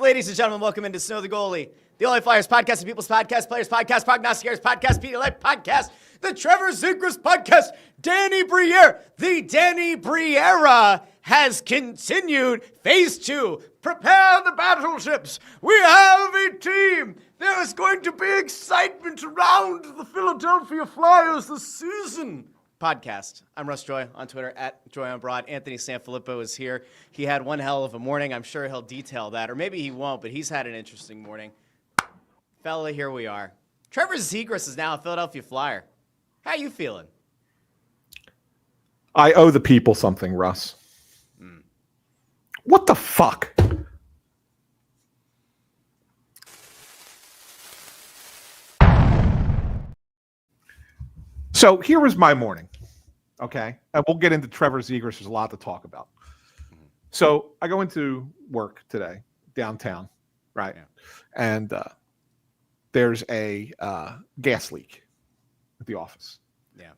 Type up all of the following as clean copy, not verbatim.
ladies and gentlemen, welcome into Snow The Goalie, the only Flyers podcast, the People's Podcast, Players Podcast, Prognosticators Podcast, Pedialyte Podcast, the Trevor Zegras Podcast, Danny Briere. The Danny Briera has continued. Phase 2, prepare the battleships. We have a team. There is going to be excitement around the Philadelphia Flyers this season. Podcast. I'm Russ Joy on Twitter at JoyOnBroad. Anthony SanFilippo is here. He had one hell of a morning. I'm sure he'll detail that, or maybe he won't, but he's had an interesting morning. Fella, here we are. Trevor Zegras is now a Philadelphia Flyer. How you feeling? I owe the people something, Russ. What the fuck? So here was my morning, okay? And we'll get into Trevor Zegras. There's a lot to talk about. So I go into work today, downtown, right? Yeah. And there's a gas leak at the office. Yeah.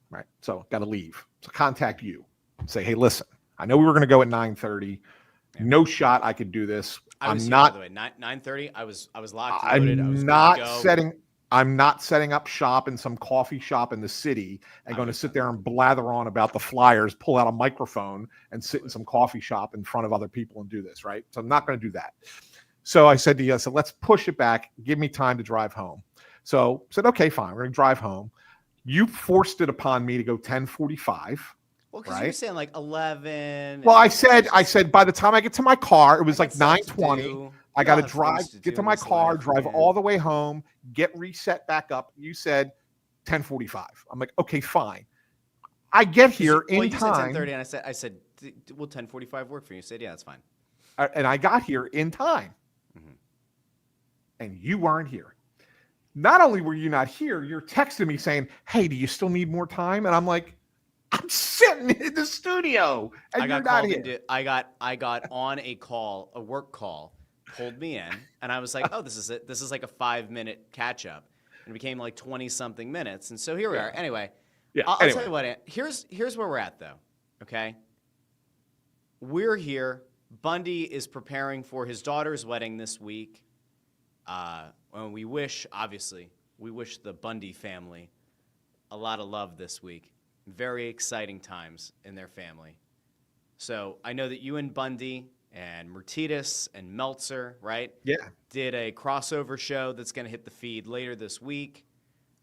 Right? So got to leave. So contact you. Say, hey, listen, I know we were going to go at 9:30. Yeah. No shot I could do this. I'm not. By the way, 9:30. I was locked. Loaded. I'm not setting up shop in some coffee shop in the city and going to sit there and blather on about the Flyers, pull out a microphone and sit in some coffee shop in front of other people and do this, right? So I'm not going to do that. So I said to you, let's push it back. Give me time to drive home. So I said, okay, fine. We're going to drive home. You forced it upon me to go 10:45. Well, because you were saying like 11. Well, I said by the time I get to my car, it was like 9:20. I got to get to my car, drive all the way home, get reset back up. You said 10:45. I'm like, okay, fine. I get here in time. You said 10:30, and I said, will 10:45 work for you? You said, yeah, that's fine. And I got here in time. Mm-hmm. And you weren't here. Not only were you not here, you're texting me saying, hey, do you still need more time? And I'm like, I'm sitting in the studio, and you're not here. I got on a call, a work call. Pulled me in, and I was like, oh, this is it. This is like a 5-minute catch-up. And it became like 20-something minutes. And so here we are. Anyway, I'll tell you what. Here's where we're at, though, okay? We're here. Bundy is preparing for his daughter's wedding this week. And we wish the Bundy family a lot of love this week. Very exciting times in their family. So I know that you and Bundy and Mertitas and Meltzer, right? Yeah. Did a crossover show that's going to hit the feed later this week.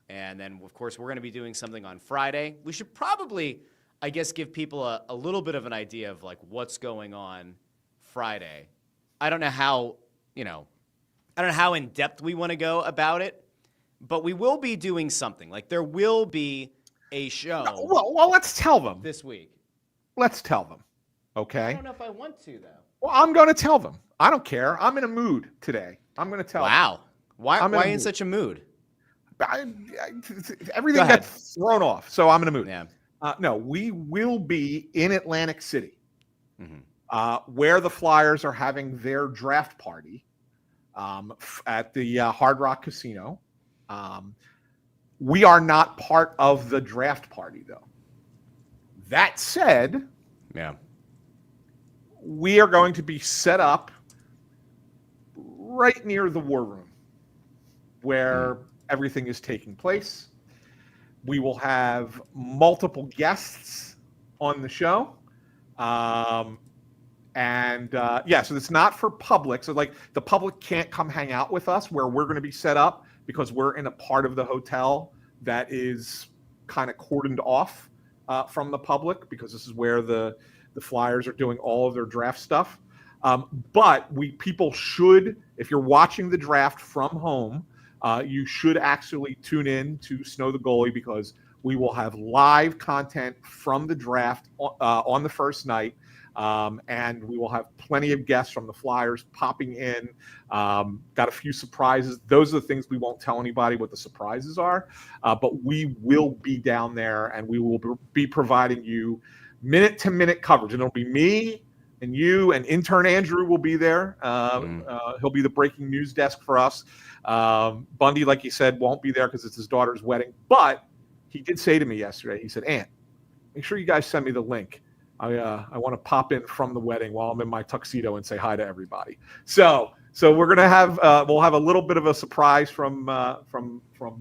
And then, of course, we're going to be doing something on Friday. We should probably, I guess, give people a little bit of an idea of, like, what's going on Friday. I don't know how in-depth we want to go about it, but we will be doing something. Like, there will be a show. Well, let's tell them. This week. Let's tell them, okay? I don't know if I want to, though. Well, I'm going to tell them. I don't care. I'm in a mood today. I'm going to tell them. Wow. Why in such a mood? Everything got thrown off, so I'm in a mood. Yeah. No, we will be in Atlantic City, where the Flyers are having their draft party at the Hard Rock Casino. We are not part of the draft party, though. That said, we are going to be set up right near the war room where everything is taking place. We will have multiple guests on the show. So it's not for public. So like the public can't come hang out with us where we're going to be set up because we're in a part of the hotel that is kind of cordoned off from the public because this is where the Flyers are doing all of their draft stuff. But people should, if you're watching the draft from home, you should actually tune in to Snow The Goalie because we will have live content from the draft on the first night. And we will have plenty of guests from the Flyers popping in. Got a few surprises. Those are the things we won't tell anybody what the surprises are. But we will be down there and we will be providing you minute-to-minute coverage. And it'll be me and you and intern Andrew will be there. He'll be the breaking news desk for us. Bundy, like you said, won't be there because it's his daughter's wedding. But he did say to me yesterday, he said, Ant, make sure you guys send me the link. I want to pop in from the wedding while I'm in my tuxedo and say hi to everybody. So So we're gonna have we'll have a little bit of a surprise from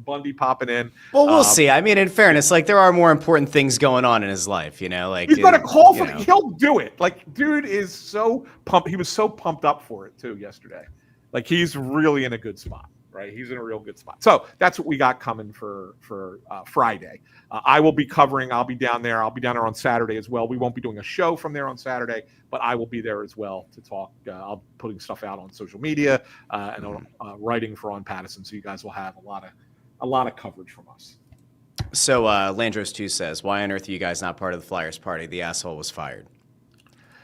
Bundy popping in. Well, we'll see. I mean, in fairness, like there are more important things going on in his life, you know. Like he's got a call for he'll do it. Like, dude is so pumped. He was so pumped up for it too yesterday. Like he's really in a good spot, right? He's in a real good spot. So that's what we got coming for Friday. I will be covering. I'll be down there. I'll be down there on Saturday as well. We won't be doing a show from there on Saturday, but I will be there as well to talk. I'll be putting stuff out on social media and writing for On Pattison, so you guys will have a lot of coverage from us. So Landros 2 says, "Why on earth are you guys not part of the Flyers party? The asshole was fired."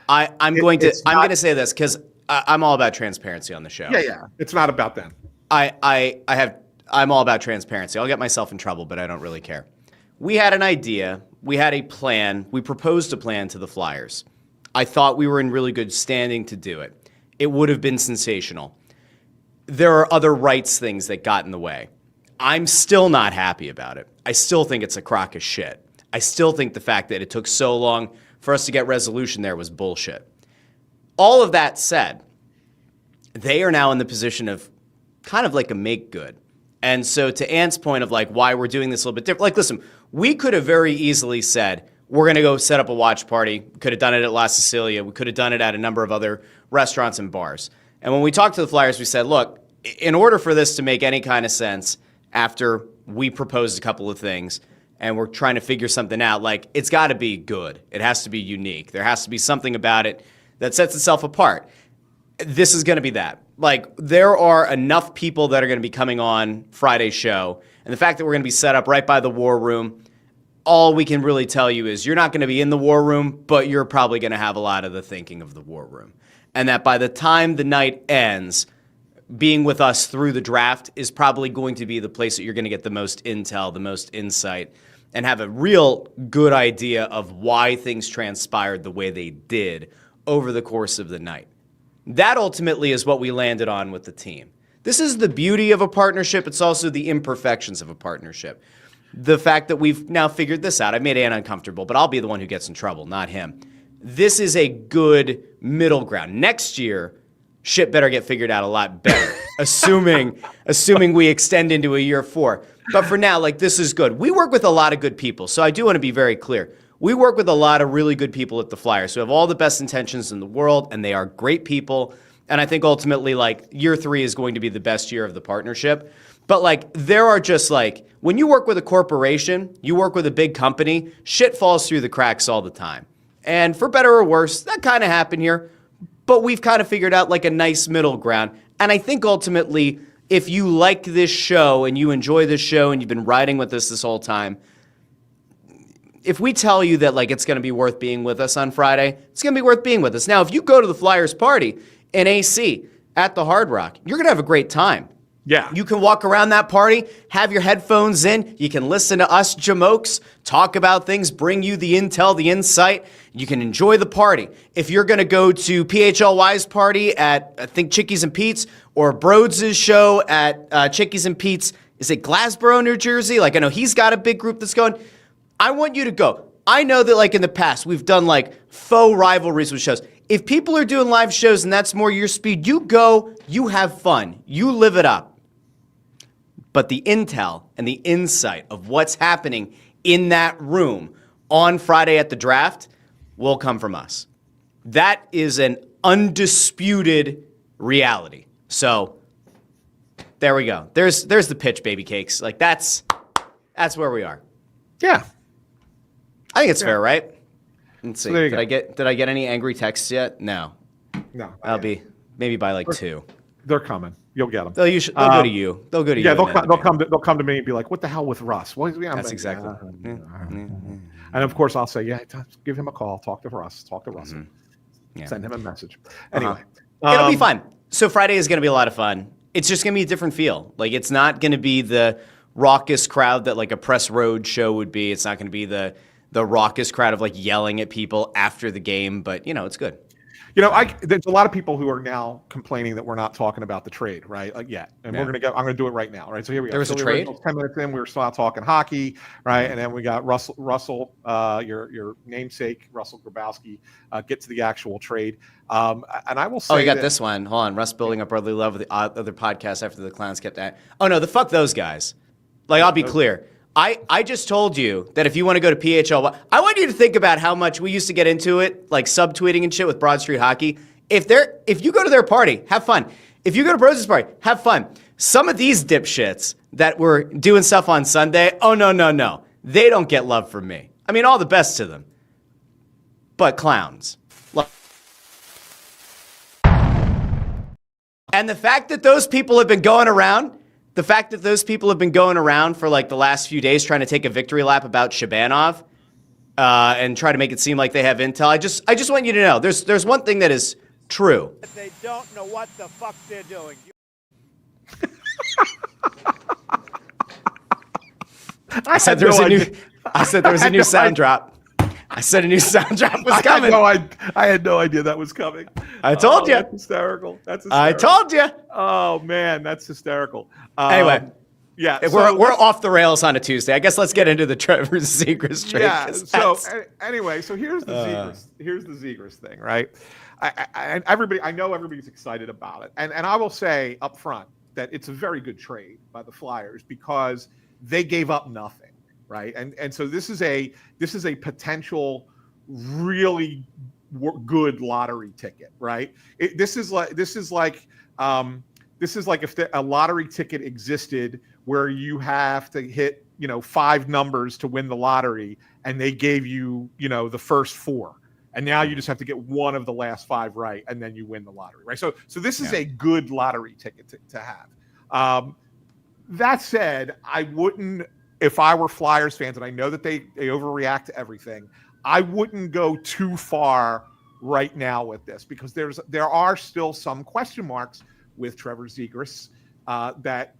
I'm going to say this because I'm all about transparency on the show. Yeah. It's not about them. I'm all about transparency. I'll get myself in trouble, but I don't really care. We had an idea. We had a plan. We proposed a plan to the Flyers. I thought we were in really good standing to do it. It would have been sensational. There are other rights things that got in the way. I'm still not happy about it. I still think it's a crock of shit. I still think the fact that it took so long for us to get resolution there was bullshit. All of that said, they are now in the position of kind of like a make good. And so to Ant's point of like why we're doing this a little bit different, like listen, we could have very easily said, we're going to go set up a watch party. We could have done it at La Sicilia. We could have done it at a number of other restaurants and bars. And when we talked to the Flyers, we said, look, in order for this to make any kind of sense, after we proposed a couple of things and we're trying to figure something out, like it's got to be good. It has to be unique. There has to be something about it that sets itself apart. This is going to be that. Like there are enough people that are going to be coming on Friday's show, and the fact that we're going to be set up right by the war room, all we can really tell you is you're not going to be in the war room, but you're probably going to have a lot of the thinking of the war room. And that by the time the night ends, being with us through the draft is probably going to be the place that you're going to get the most intel, the most insight, and have a real good idea of why things transpired the way they did over the course of the night. That ultimately is what we landed on with the team. This is the beauty of a partnership. It's also the imperfections of a partnership. The fact that we've now figured this out. I made Ann uncomfortable, but I'll be the one who gets in trouble, not him. This is a good middle ground. Next year, shit better get figured out a lot better, assuming we extend into a year 4. But for now, like this is good. We work with a lot of good people, so I do want to be very clear. We work with a lot of really good people at the Flyers who have all the best intentions in the world, and they are great people. And I think ultimately, like, year 3 is going to be the best year of the partnership. But, like, there are just, like, when you work with a corporation, you work with a big company, shit falls through the cracks all the time. And for better or worse, that kind of happened here. But we've kind of figured out, like, a nice middle ground. And I think ultimately, if you like this show and you enjoy this show and you've been riding with us this whole time, if we tell you that like it's going to be worth being with us on Friday, it's going to be worth being with us. Now, if you go to the Flyers party in AC at the Hard Rock, you're going to have a great time. Yeah. You can walk around that party, have your headphones in. You can listen to us jamokes, talk about things, bring you the intel, the insight. You can enjoy the party. If you're going to go to PHLY's party at, I think, Chickies and Pete's, or Broads' show at Chickies and Pete's, is it Glassboro, New Jersey? Like, I know he's got a big group that's going. I want you to go. I know that like in the past, we've done like faux rivalries with shows. If people are doing live shows and that's more your speed, you go, you have fun, you live it up. But the intel and the insight of what's happening in that room on Friday at the draft will come from us. That is an undisputed reality. So there we go. There's the pitch, baby cakes. Like that's where we are. Yeah. I think it's fair, right? Let's see. So Did I get any angry texts yet? No. No. I'll be maybe by like 2. They're coming. You'll get them. They'll go to you. They'll go to you. Yeah, they'll come to me and be like, "What the hell with Russ?" That's exactly. And of course, I'll say, "Yeah, give him a call. Talk to Russ. Talk to Russell. Yeah. Send him a message." Anyway, it'll be fun. So Friday is going to be a lot of fun. It's just going to be a different feel. Like it's not going to be the raucous crowd that like a press road show would be. It's not going to be the raucous crowd of like yelling at people after the game. But you know, it's good. There's a lot of people who are now complaining that we're not talking about the trade, right? Yet, and I'm going to do it right now, right? So here we go. There was a trade. 10 minutes in, we were still out talking hockey, right? And then we got Russell, your namesake, Russell Grabowski, get to the actual trade. And I will say, you got this one. Hold on, Russ building up brotherly love with the other podcast after the clowns kept that. Oh no, fuck those guys. Like, I'll be clear. I just told you that if you want to go to PHL, I want you to think about how much we used to get into it, like subtweeting and shit with Broad Street Hockey. If you go to their party, have fun. If you go to Bros' party, have fun. Some of these dipshits that were doing stuff on Sunday, oh no. They don't get love from me. I mean, all the best to them. But clowns. And the fact that those people have been going around for like the last few days trying to take a victory lap about Shabanov and try to make it seem like they have intel. I just want you to know there's one thing that is true. They don't know what the fuck they're doing. I said there was a new sound drop. I said a new sound drop was coming. I had no idea that was coming. I told you. That's hysterical. I told you. Oh man, that's hysterical. Anyway, yeah, we're off the rails on a Tuesday. I guess let's get into the Trevor Zegras trade. Yeah. So anyway, here's the Zegras thing, right? I know everybody's excited about it, and I will say up front that it's a very good trade by the Flyers because they gave up nothing, right? And so this is a potential really good lottery ticket, right? This is like if a lottery ticket existed where you have to hit 5 numbers to win the lottery, and they gave you the first 4. And now you just have to get one of the last 5 right, and then you win the lottery, right? So this is a good lottery ticket to have. That said, I wouldn't, if I were Flyers fans, and I know that they overreact to everything, I wouldn't go too far right now with this because there are still some question marks with Trevor Zegras that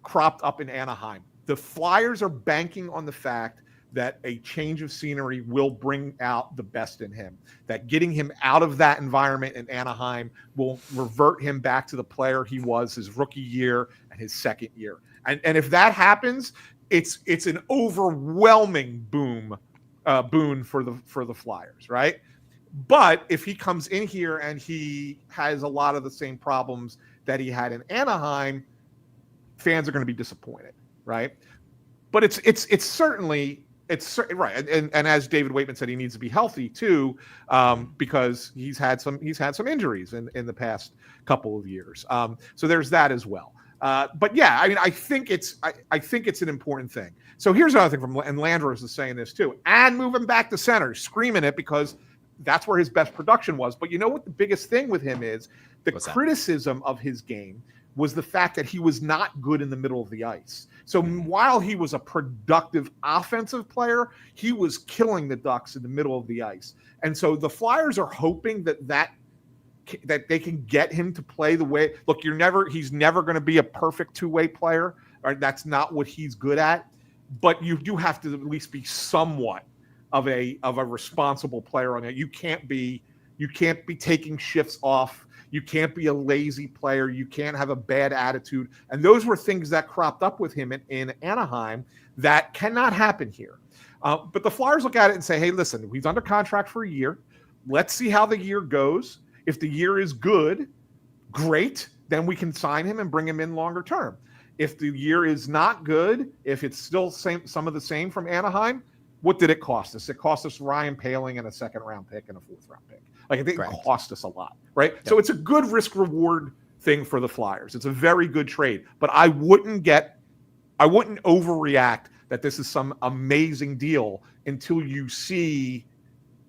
cropped up in Anaheim. The Flyers are banking on the fact that a change of scenery will bring out the best in him, that getting him out of that environment in Anaheim will revert him back to the player he was his rookie year and his second year. And if that happens, it's an overwhelming boon for the Flyers, right? But if he comes in here and he has a lot of the same problems that he had in Anaheim, fans are going to be disappointed, right? But it's certainly right, and as David Waitman said, he needs to be healthy too, because he's had some injuries in the past couple of years. So there's that as well. But yeah, I mean, I think it's an important thing. So here's another thing and Landros is saying this too, and moving back to center, screaming it because that's where his best production was. But you know what the biggest thing with him is? What's criticism of his game was the fact that he was not good in the middle of the ice. So while he was a productive offensive player, he was killing the Ducks in the middle of the ice. And so the Flyers are hoping that they can get him to play the way. Look, he's never going to be a perfect two-way player. Right? That's not what he's good at. But you do have to at least be somewhat of a responsible player on it. You can't be taking shifts off. You can't be a lazy player. You can't have a bad attitude. And those were things that cropped up with him in Anaheim that cannot happen here. But the Flyers look at it and say, hey, listen, he's under contract for a year. Let's see how the year goes. If the year is good, great. Then we can sign him and bring him in longer term. If the year is not good, if it's still some of the same from Anaheim, what did it cost us? It cost us Ryan Poehling and a second-round pick and a fourth-round pick. Like, I think it cost us a lot, right? Yep. So it's a good risk-reward thing for the Flyers. It's a very good trade. But I wouldn't overreact that this is some amazing deal until you see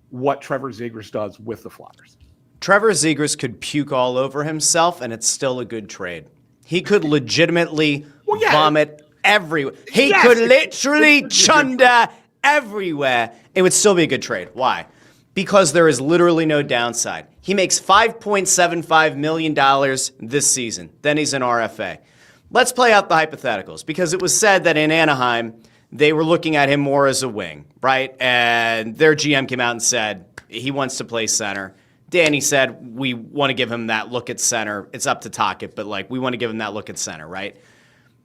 what Trevor Zegras does with the Flyers. Trevor Zegras could puke all over himself, and it's still a good trade. He could legitimately vomit everywhere. He could literally chunder everywhere. It would still be a good trade. Why? Because there is literally no downside. He makes $5.75 million this season. Then he's an RFA. Let's play out the hypotheticals, because it was said that in Anaheim, they were looking at him more as a wing, right? And their GM came out and said he wants to play center. Danny said we want to give him that look at center. It's up to Tocchet, but like we want to give him that look at center, right?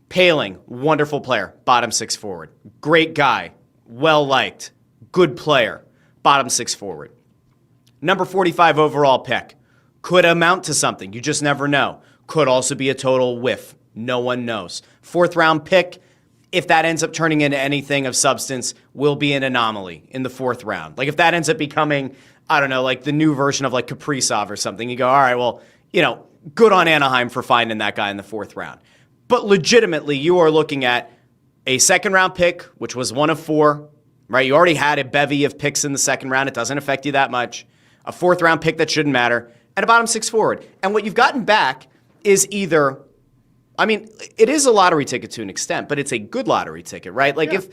Paling, wonderful player, bottom six forward. Great guy, well-liked, good player, bottom six forward. Number 45 overall pick. Could amount to something. You just never know. Could also be a total whiff. No one knows. Fourth round pick, if that ends up turning into anything of substance, will be an anomaly in the fourth round. Like if that ends up becoming, I don't know, like the new version of like Kaprizov or something, you go, all right, well, good on Anaheim for finding that guy in the fourth round. But legitimately, you are looking at a second round pick, which was one of four, right? You already had a bevy of picks in the second round. It doesn't affect you that much. A fourth round pick that shouldn't matter, and a bottom six forward. And what you've gotten back is either, it is a lottery ticket to an extent, but it's a good lottery ticket, right? Like if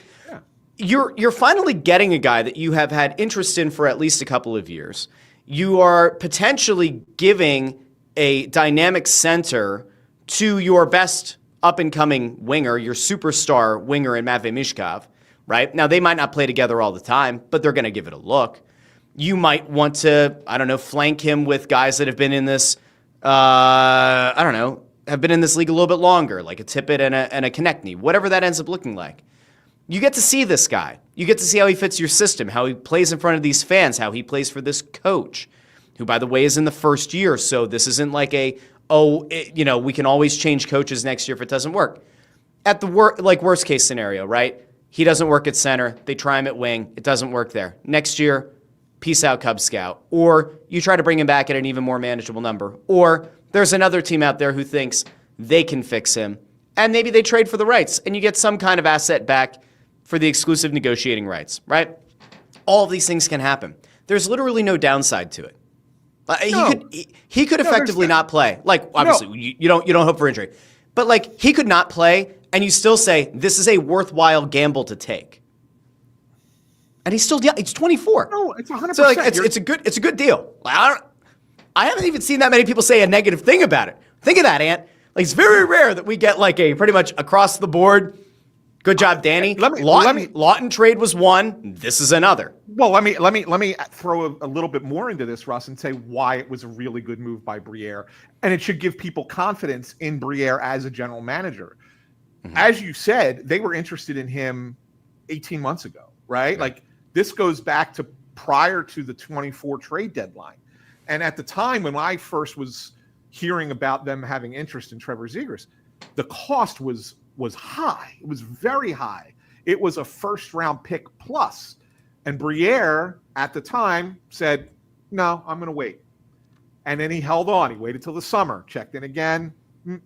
you're finally getting a guy that you have had interest in for at least a couple of years, you are potentially giving a dynamic center to your best up-and-coming winger, your superstar winger in Matvei Mishkov, right? Now, they might not play together all the time, but they're going to give it a look. You might want to, flank him with guys that have been in this, have been in this league a little bit longer, like a Tippett and a Konechny, whatever that ends up looking like. You get to see this guy. You get to see how he fits your system, how he plays in front of these fans, how he plays for this coach, who, by the way, is in the first year, so this isn't like we can always change coaches next year if it doesn't work. At the worst case scenario, right? He doesn't work at center. They try him at wing. It doesn't work there. Next year, peace out, Cub Scout. Or you try to bring him back at an even more manageable number. Or there's another team out there who thinks they can fix him, and maybe they trade for the rights, and you get some kind of asset back for the exclusive negotiating rights, right? All of these things can happen. There's literally no downside to it. He could effectively not play. Like, obviously, you don't hope for injury. But, like, he could not play, and you still say, this is a worthwhile gamble to take. And he's 24. No, it's 100%. So, like, it's a good deal. I haven't even seen that many people say a negative thing about it. Think of that, Ant. Like, it's very rare that we get, like, a pretty much across the board, good job, Danny. Lawton trade was one. This is another. Well, let me throw a little bit more into this, Russ, and say why it was a really good move by Briere, and it should give people confidence in Briere as a general manager. Mm-hmm. As you said, they were interested in him 18 months ago, right? Like this goes back to prior to the 24 trade deadline, and at the time when I first was hearing about them having interest in Trevor Zegras, the cost was high. It was very high. It was a first-round pick plus. And Briere, at the time, said, no, I'm going to wait. And then he held on. He waited till the summer, checked in again.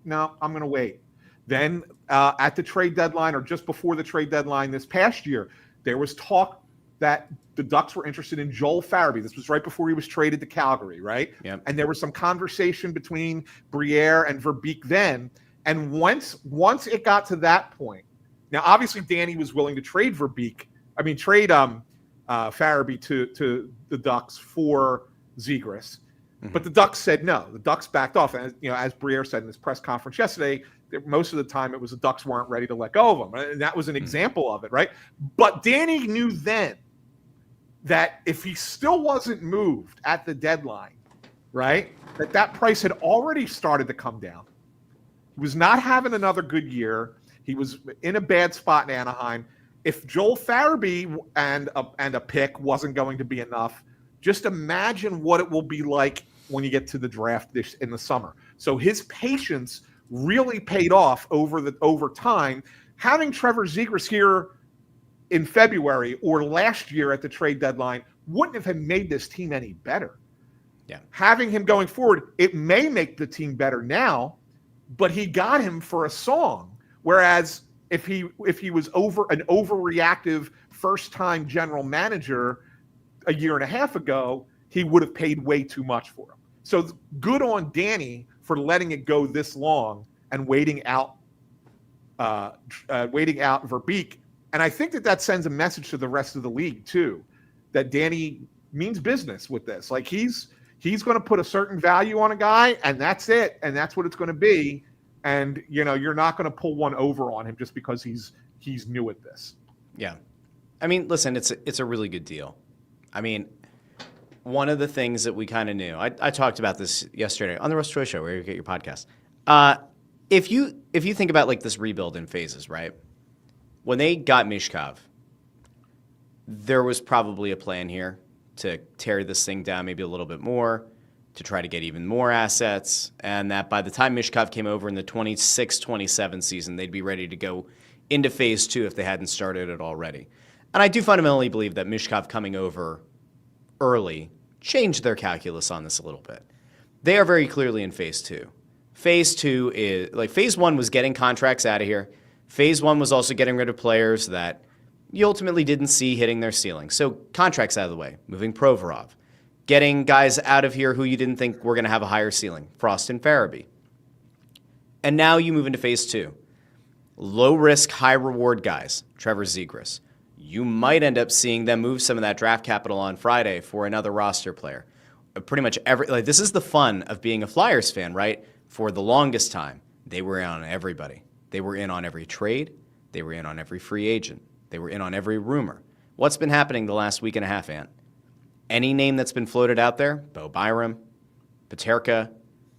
No, I'm going to wait. Then at the trade deadline, or just before the trade deadline this past year, there was talk that the Ducks were interested in Joel Farabee. This was right before he was traded to Calgary, right? Yep. And there was some conversation between Briere and Verbeek then. And once it got to that point, now obviously Danny was willing to trade Farabee to the Ducks for Zegras, but the Ducks said no. The Ducks backed off, and as Briere said in his press conference yesterday, most of the time it was the Ducks weren't ready to let go of him, and that was an example of it, right? But Danny knew then that if he still wasn't moved at the deadline, right, that price had already started to come down. He was not having another good year. He was in a bad spot in Anaheim. If Joel Farabee and a pick wasn't going to be enough, just imagine what it will be like when you get to the draft in the summer. So his patience really paid off over time. Having Trevor Zegras here in February or last year at the trade deadline wouldn't have made this team any better. Yeah. Having him going forward, it may make the team better now, but he got him for a song. Whereas if he was an overreactive first-time general manager a year and a half ago, he would have paid way too much for him. So good on Danny for letting it go this long and waiting out Verbeek. And I think that sends a message to the rest of the league too, that Danny means business with this. Like he's going to put a certain value on a guy, and that's it, and that's what it's going to be. And you're not going to pull one over on him just because he's new at this. Yeah, I mean, listen, it's a really good deal. I mean, one of the things that we kind of knew, I talked about this yesterday on the Russ Joy Show, where you get your podcast. If you think about like this rebuild in phases, right? When they got Mishkov, there was probably a plan here to tear this thing down maybe a little bit more, to try to get even more assets, and that by the time Mishkov came over in the 26-27 season, they'd be ready to go into phase 2 if they hadn't started it already. And I do fundamentally believe that Mishkov coming over early changed their calculus on this a little bit. They are very clearly in phase 2. Phase 2 is, like, phase 1 was getting contracts out of here. Phase 1 was also getting rid of players that you ultimately didn't see hitting their ceiling. So contracts out of the way, moving Provorov, getting guys out of here who you didn't think were going to have a higher ceiling, Frost and Farabee. And now you move into phase 2. Low risk, high reward guys, Trevor Zegras. You might end up seeing them move some of that draft capital on Friday for another roster player. Pretty much this is the fun of being a Flyers fan, right? For the longest time, they were in on everybody. They were in on every trade. They were in on every free agent. They were in on every rumor. What's been happening the last week and a half, Ant? Any name that's been floated out there, Bo Byram, Paterka,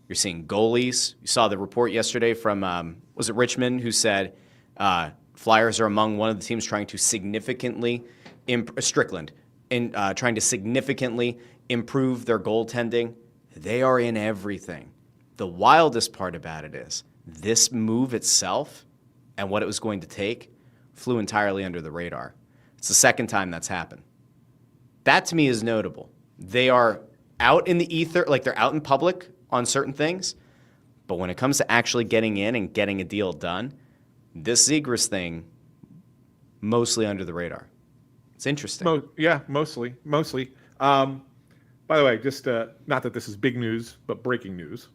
you're seeing goalies. You saw the report yesterday from, was it Richmond, who said Flyers are among one of the teams trying to significantly, Strickland, trying to significantly improve their goaltending. They are in everything. The wildest part about it is this move itself and what it was going to take flew entirely under the radar. It's the second time that's happened. That to me is notable. They are out in the ether, like they're out in public on certain things, but when it comes to actually getting in and getting a deal done, this Zegras thing, mostly under the radar. It's interesting. Mostly. By the way, just not that this is big news, but breaking news.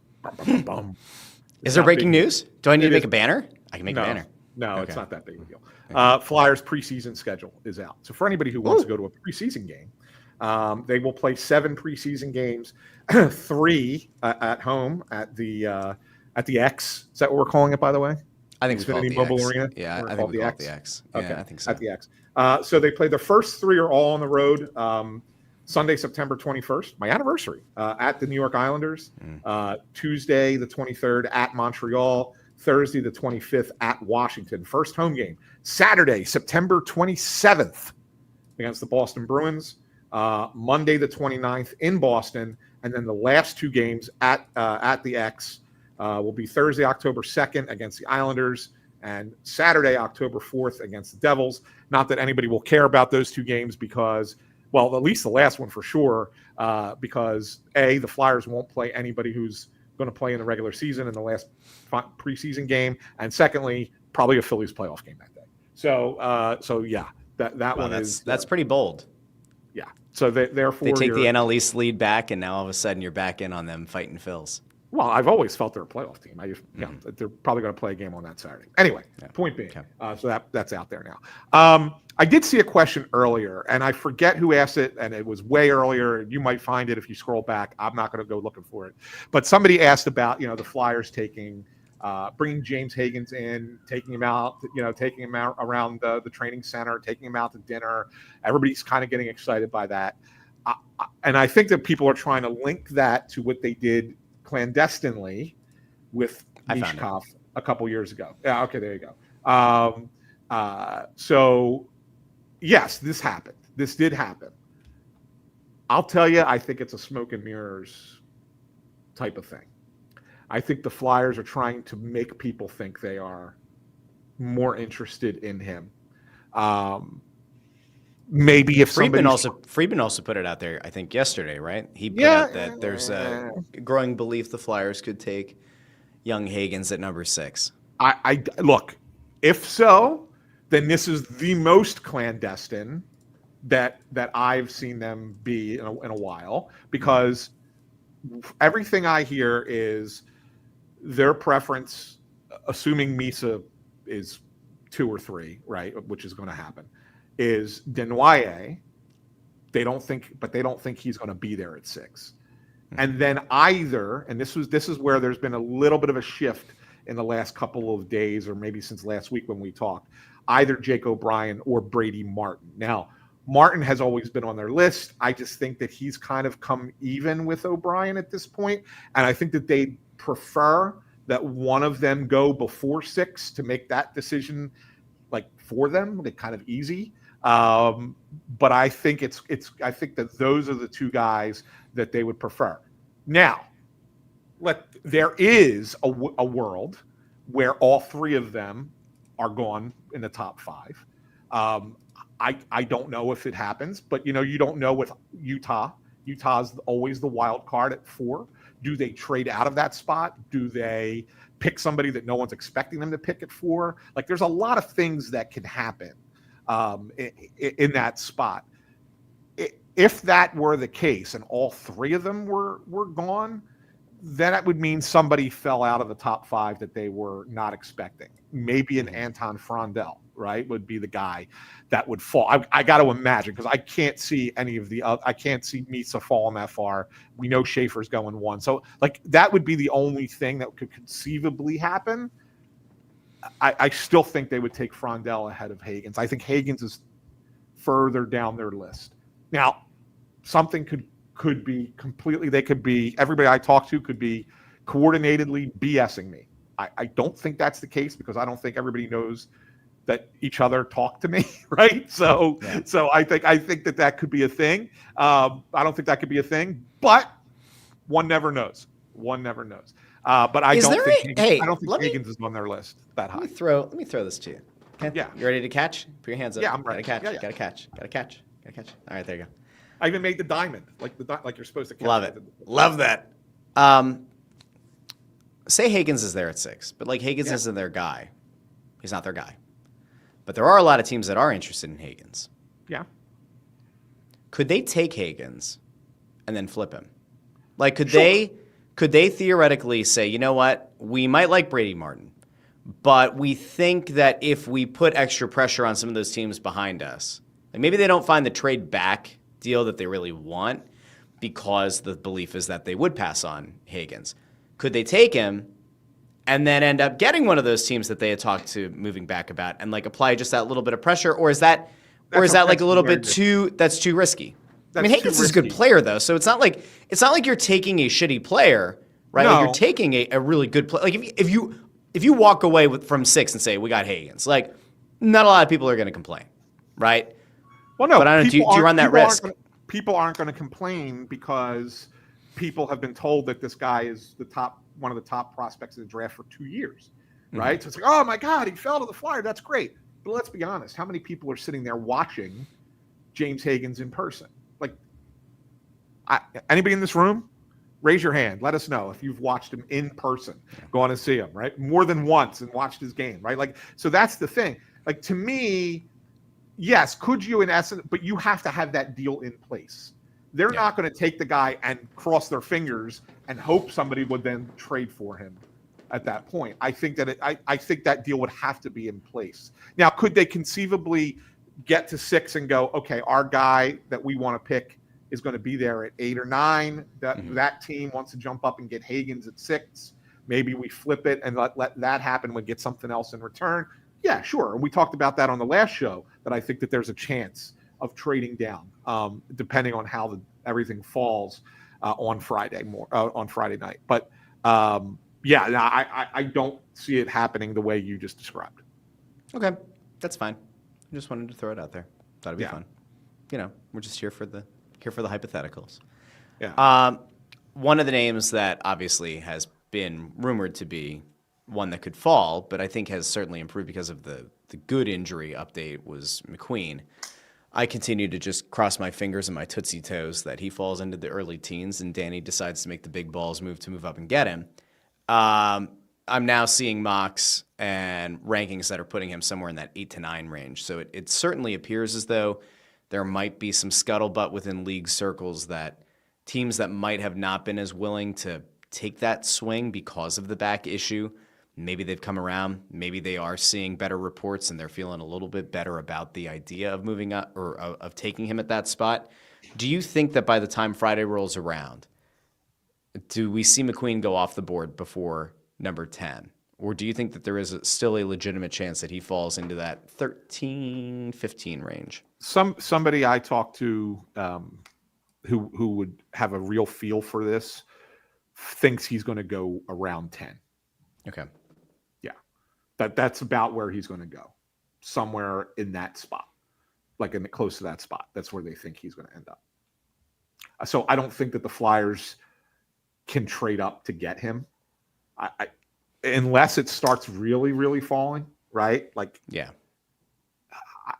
Is there breaking news? Do I need to make a banner? I can make a banner. No, okay. It's not that big of a deal. Flyers preseason schedule is out. So for anybody who wants to go to a preseason game, they will play 7 preseason games, 3 at home at the X. Is that what we're calling it, by the way? I think Xfinity we call it the Mobile X. Arena. Yeah, I think we call it the X. Yeah, okay. I think so. At the X. So they play the first 3 are all on the road. Sunday, September 21st, my anniversary, at the New York Islanders. Tuesday, the 23rd, at Montreal. Thursday, the 25th, at Washington. First home game. Saturday, September 27th, against the Boston Bruins. Monday, the 29th, in Boston. And then the last 2 games at the X will be Thursday, October 2nd, against the Islanders, and Saturday, October 4th, against the Devils. Not that anybody will care about those 2 games because, well, at least the last one for sure, because A, the Flyers won't play anybody who's going to play in the regular season in the last preseason game, and secondly, probably a Phillies playoff game that day. So yeah, that one is that's pretty bold. Yeah. So therefore, they take the NL East lead back, and now all of a sudden you're back in on them fighting Phils. Well, I've always felt they're a playoff team. I just, they're probably going to play a game on that Saturday. Anyway, point being, so that's out there now. I did see a question earlier, and I forget who asked it, and it was way earlier. You might find it if you scroll back. I'm not going to go looking for it. But somebody asked about, the Flyers bringing James Higgins in, taking him out around the training center, taking him out to dinner. Everybody's kind of getting excited by that. And I think that people are trying to link that to what they did clandestinely with Mishkov a couple years ago. Yeah, okay, there you go. So, yes, this happened. This did happen. I'll tell you, I think it's a smoke and mirrors type of thing. I think the Flyers are trying to make people think they are more interested in him. Maybe if Friedman also put it out there, I think yesterday, right? He put out that there's a growing belief the Flyers could take young Higgins at number 6. I look, if so, then this is the most clandestine that I've seen them be in a while, because everything I hear is their preference, assuming Misa is 2 or 3, right, which is going to happen, is Desnoyers. They don't think he's going to be there at 6. And then either, and this is where there's been a little bit of a shift in the last couple of days, or maybe since last week when we talked, either Jake O'Brien or Brady Martin. Now, Martin has always been on their list. I just think that he's kind of come even with O'Brien at this point, and I think that they prefer that one of them go before 6 to make that decision like for them, like kind of easy. But I think I think that those are the two guys that they would prefer. Now, there is a world where all three of them are gone in the top 5. I don't know if it happens, but you don't know with Utah. Utah's always the wild card at 4. Do they trade out of that spot? Do they pick somebody that no one's expecting them to pick at 4? Like, there's a lot of things that can happen in that spot. If that were the case and all three of them were gone, then that would mean somebody fell out of the top 5 that they were not expecting. Maybe an Anton Frondell, right, would be the guy that would fall. I got to imagine, because I can't see any of the I can't see Misa falling that far. We know Schaefer's going 1. So, like, that would be the only thing that could conceivably happen. I still think they would take Frondell ahead of Hagans. I think Hagans is further down their list. Now, something could be completely, everybody I talk to could be coordinatedly BSing me. I don't think that's the case, because I don't think everybody knows that each other talk to me, right? So I think that could be a thing. I don't think that could be a thing, but one never knows. But I don't think Higgins is on their list that high. Let me throw this to you. Okay? Yeah. You ready to catch? Put your hands up. Yeah, I'm ready. Gotta catch. Yeah. Gotta catch. All right, there you go. I even made the diamond, like you're supposed to catch. Love it. Love that. Say Higgins is there at 6, but like Higgins isn't their guy. He's not their guy. But there are a lot of teams that are interested in Higgins. Yeah. Could they take Higgins and then flip him? Like, could they theoretically say, you know what, we might like Brady Martin, but we think that if we put extra pressure on some of those teams behind us, like maybe they don't find the trade back deal that they really want because the belief is that they would pass on Higgins. Could they take him and then end up getting one of those teams that they had talked to moving back about and like apply just that little bit of pressure? Or is that like a little bit too risky? I mean, Higgins is a good player though, so it's not like you're taking a shitty player, right? No. Like you're taking a really good player. Like if you walk away from 6 and say we got Higgins, like not a lot of people are going to complain, right? Well, no, but I don't know. Do you run that risk? People aren't going to complain because people have been told that this guy is one of the top prospects in the draft for 2 years, right? Mm-hmm. So it's like, oh my God, he fell to the Flyers. That's great. But let's be honest. How many people are sitting there watching James Higgins in person? Like, anybody in this room? Raise your hand. Let us know if you've watched him in person. Go on and see him, right? More than once and watched his game, right? Like, so that's the thing. Like, to me, yes, could you in essence, but you have to have that deal in place. They're not going to take the guy and cross their fingers and hope somebody would then trade for him at that point. I think that I think that deal would have to be in place. Now, could they conceivably get to 6 and go, okay, our guy that we want to pick is going to be there at 8 or 9. That team wants to jump up and get Higgins at 6. Maybe we flip it and let that happen. We get something else in return. Yeah, sure. And we talked about that on the last show, that I think that there's a chance of trading down, depending on how everything falls on Friday night. But I don't see it happening the way you just described. Okay, that's fine. I just wanted to throw it out there. Thought it'd be fun. We're just here for the hypotheticals. Yeah. One of the names that obviously has been rumored to be one that could fall, but I think has certainly improved because of the good injury update was McQueen. I continue to just cross my fingers and my tootsie toes that he falls into the early teens and Danny decides to make the big balls move up and get him. I'm now seeing mocks and rankings that are putting him somewhere in that 8 to 9 range. So it certainly appears as though there might be some scuttlebutt within league circles that teams that might have not been as willing to take that swing because of the back issue, maybe they've come around. Maybe they are seeing better reports and they're feeling a little bit better about the idea of moving up or of taking him at that spot. Do you think that by the time Friday rolls around, do we see McQueen go off the board before number 10? Or do you think that there is still a legitimate chance that he falls into that 13, 15 range? Somebody I talked to who would have a real feel for this thinks he's going to go around 10. Okay. Yeah. That's about where he's going to go. Somewhere in that spot. Like close to that spot. That's where they think he's going to end up. So I don't think that the Flyers can trade up to get him. Unless it starts really, really falling, right? Like, yeah,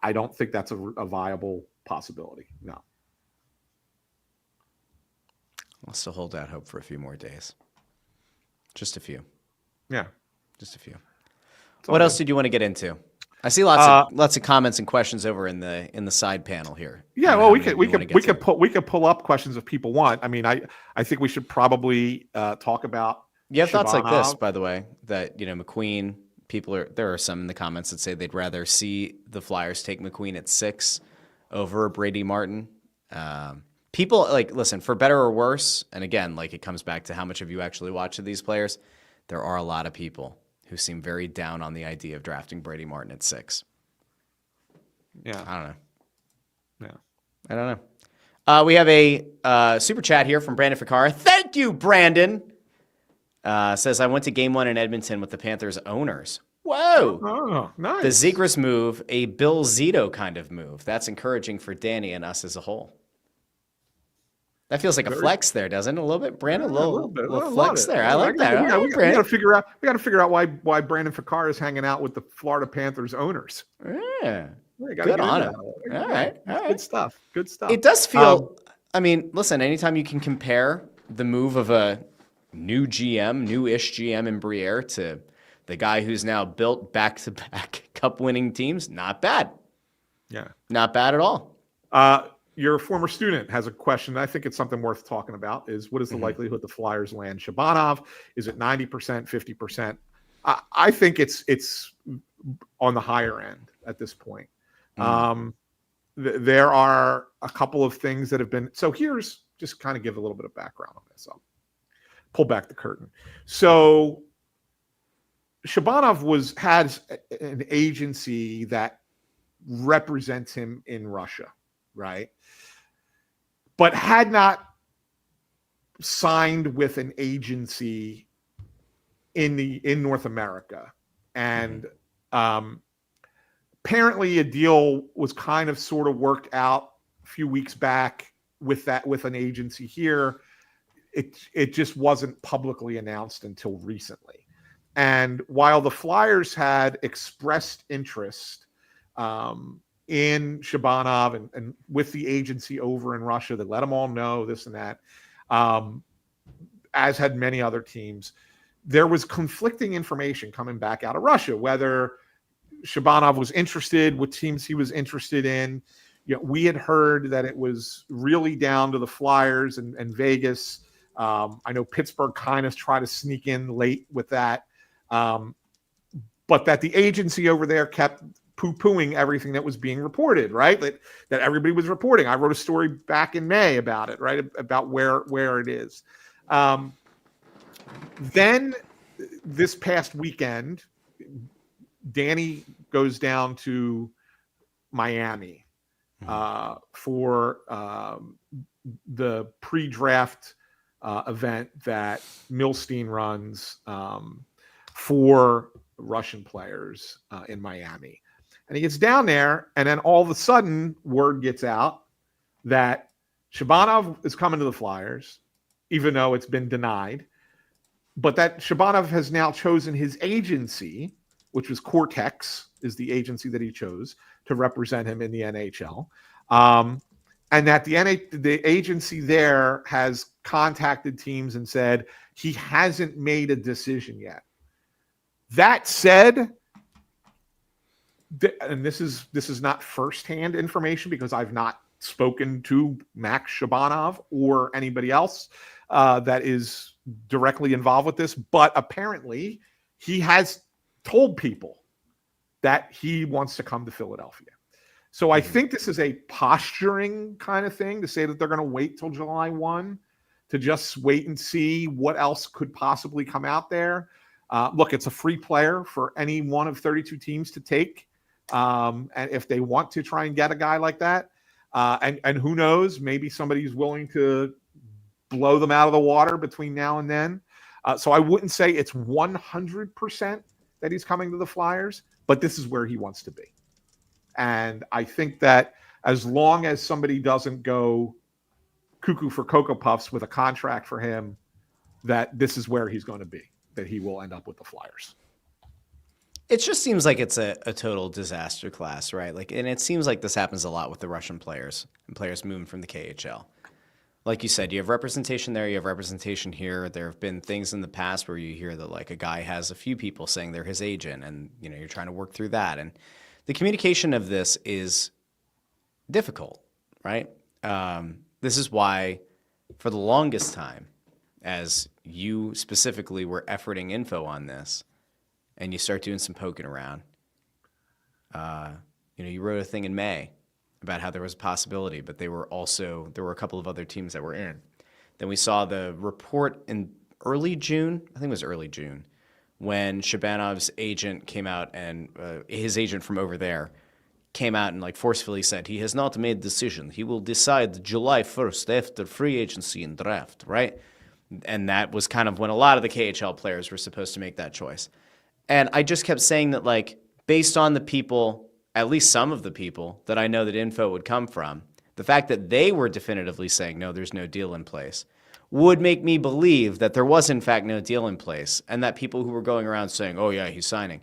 I don't think that's a viable possibility. No. I'll still hold out hope for a few more days. Just a few. Yeah. Just a few. What else did you want to get into? I see lots of comments and questions over in the side panel here. Yeah, well, we could pull up questions if people want. I mean, I think we should probably talk about. You have thoughts like this, by the way, that McQueen. There are some in the comments that say they'd rather see the Flyers take McQueen at 6 over Brady Martin. People listen, for better or worse, and again, it comes back to how much of you actually watch of these players. There are a lot of people who seem very down on the idea of drafting Brady Martin at 6. Yeah. I don't know. Yeah. I don't know. We have a super chat here from Brandon Ficara. Thank you, Brandon. Says, I went to game 1 in Edmonton with the Panthers owners. Whoa. Oh, nice. The Zegras move, a Bill Zito kind of move. That's encouraging for Danny and us as a whole. That feels like a flex there, doesn't it? A little bit, Brandon. A little flex there. I like that. We got to figure out why Brandon Ficara is hanging out with the Florida Panthers owners. Yeah, good on him. All right. Good stuff. It does feel. I mean, listen. Anytime you can compare the move of a newish GM in Briere to the guy who's now built back-to-back cup-winning teams, not bad. Yeah, not bad at all. Your former student has a question. I think it's something worth talking about. What is the likelihood the Flyers land Shabanov? Is it 90%, 50%? I think it's on the higher end at this point. There are a couple of things that have been. So here's just kind of give a little bit of background on this. I'll pull back the curtain. So Shabanov has an agency that represents him in Russia, right? But had not signed with an agency in North America. And apparently a deal was kind of sort of worked out a few weeks back with an agency here. It just wasn't publicly announced until recently. And while the Flyers had expressed interest in Shabanov and with the agency over in Russia, that let them all know this and that, as had many other teams, there was conflicting information coming back out of Russia, whether Shabanov was interested, what teams he was interested in. We had heard that it was really down to the Flyers and Vegas. I know Pittsburgh kind of tried to sneak in late with that. But that the agency over there kept poo-pooing everything that was being reported, right? That everybody was reporting. I wrote a story back in May about it, right? About where it is. Then this past weekend, Danny goes down to Miami for the pre-draft event that Milstein runs for Russian players in Miami. And he gets down there, and then all of a sudden, word gets out that Shabanov is coming to the Flyers, even though it's been denied. But that Shabanov has now chosen his agency, which was Cortex, is the agency that he chose to represent him in the NHL. And that the agency there has contacted teams and said he hasn't made a decision yet. That said, and this is not firsthand information because I've not spoken to Max Shabanov or anybody else that is directly involved with this, but apparently he has told people that he wants to come to Philadelphia. So I think this is a posturing kind of thing to say that they're going to wait till July 1 to just wait and see what else could possibly come out there. Look, it's a free player for any one of 32 teams to take. And if they want to try and get a guy like that, and who knows, maybe somebody's willing to blow them out of the water between now and then. So I wouldn't say it's 100% that he's coming to the Flyers, but this is where he wants to be. And I think that as long as somebody doesn't go cuckoo for Cocoa Puffs with a contract for him, that this is where he's going to be, that he will end up with the Flyers. It just seems like it's a total disaster class, right? Like, and it seems like this happens a lot with the Russian players and players moving from the KHL. Like you said, you have representation there, you have representation here. There have been things in the past where you hear that like a guy has a few people saying they're his agent, and you're trying to work through that. And the communication of this is difficult, right? This is why, for the longest time, as you specifically were efforting info on this, and you start doing some poking around, you wrote a thing in May about how there was a possibility, but there were a couple of other teams that were in. Then we saw the report in early June, I think it was early June, when Shabanov's agent came out, and his agent from over there came out and like forcefully said he has not made a decision. He will decide July 1st after free agency and draft, right? And that was kind of when a lot of the KHL players were supposed to make that choice. And I just kept saying that, like, based on the people, at least some of the people that I know that info would come from, the fact that they were definitively saying, no, there's no deal in place, would make me believe that there was, in fact, no deal in place, and that people who were going around saying, oh, yeah, he's signing,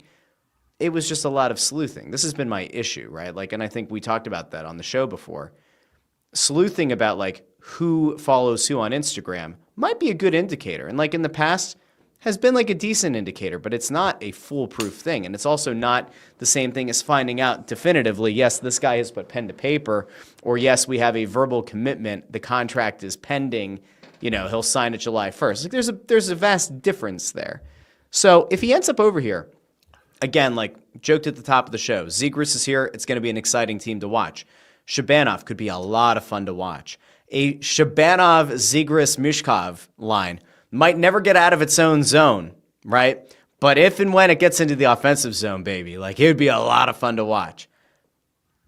it was just a lot of sleuthing. This has been my issue, right? Like, and I think we talked about that on the show before. Sleuthing about, like, who follows who on Instagram might be a good indicator. And, like, in the past, has been like a decent indicator, but it's not a foolproof thing. And it's also not the same thing as finding out definitively, yes, this guy has put pen to paper, or yes, we have a verbal commitment, the contract is pending, he'll sign it July 1st. Like there's a vast difference there. So if he ends up over here, again, like joked at the top of the show, Zegras is here, it's going to be an exciting team to watch. Shabanov could be a lot of fun to watch. A Shabanov, Zegras, Mishkov line might never get out of its own zone, right? But if and when it gets into the offensive zone, baby, like it would be a lot of fun to watch.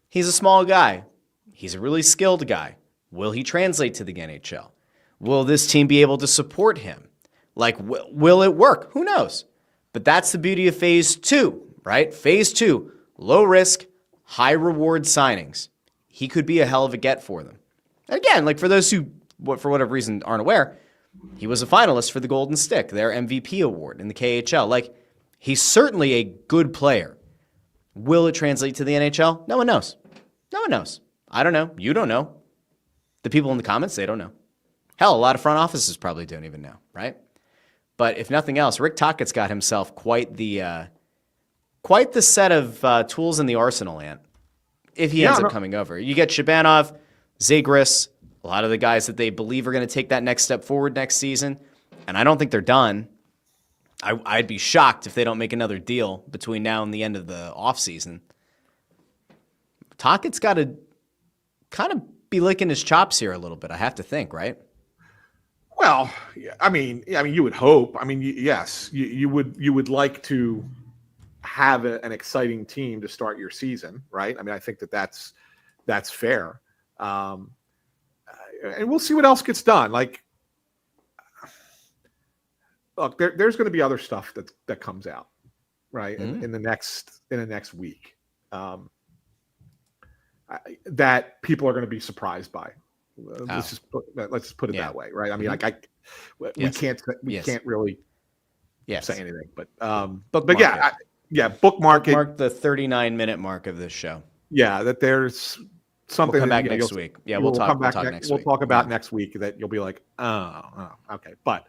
He's a small guy. He's a really skilled guy. Will he translate to the NHL? Will this team be able to support him? Like, will it work? Who knows? But that's the beauty of phase 2, right? Phase 2, low risk, high reward signings. He could be a hell of a get for them. Again, like for those who, for whatever reason, aren't aware, he was a finalist for the Golden Stick, their MVP award in the KHL. Like, he's certainly a good player. Will it translate to the NHL? No one knows. No one knows. I don't know. You don't know. The people in the comments, they don't know. Hell, a lot of front offices probably don't even know, right? But if nothing else, Rick Tocchet's got himself quite the set of tools in the arsenal, Ant, if he ends up coming over. You get Shabanov, Zegras, a lot of the guys that they believe are going to take that next step forward next season, and I don't think they're done. I'd be shocked if they don't make another deal between now and the end of the offseason. Tocchet's got to kind of be licking his chops here a little bit, I have to think, right? Well, I mean, you would hope. I mean, yes, you would like to have an exciting team to start your season, right? I mean, I think that's fair. And we'll see what else gets done. Like, look, there's going to be other stuff that comes out, right, in the next week, that people are going to be surprised by. Let's just put it that way, right? I mean, we can't really say anything, but bookmark it. Bookmark the 39-minute mark of this show. Yeah, that there's something. We'll come back next week. Yeah, we'll talk next week. We'll talk about next week that you'll be like, oh okay. But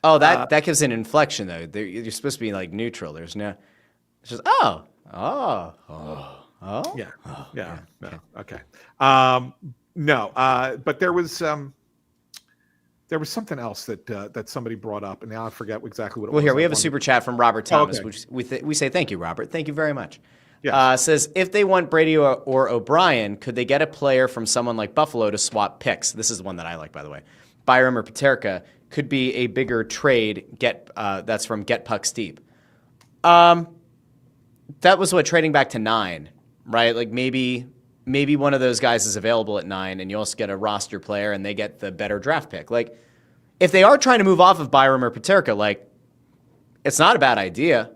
that gives an inflection though. You're supposed to be like neutral. There's no. It's just okay. No, but there was something else that somebody brought up, and now I forget exactly what it was. Well, here we have a super chat from Robert Thomas, which we say thank you, Robert. Thank you very much. Yes. Says, if they want Brady or O'Brien, could they get a player from someone like Buffalo to swap picks? This is the one that I like, by the way. Byram or Paterka could be a bigger trade. That's from Get Pucks Deep. That was trading back to 9, right? Like maybe one of those guys is available at 9, and you also get a roster player, and they get the better draft pick. Like, if they are trying to move off of Byram or Paterka, like, it's not a bad idea.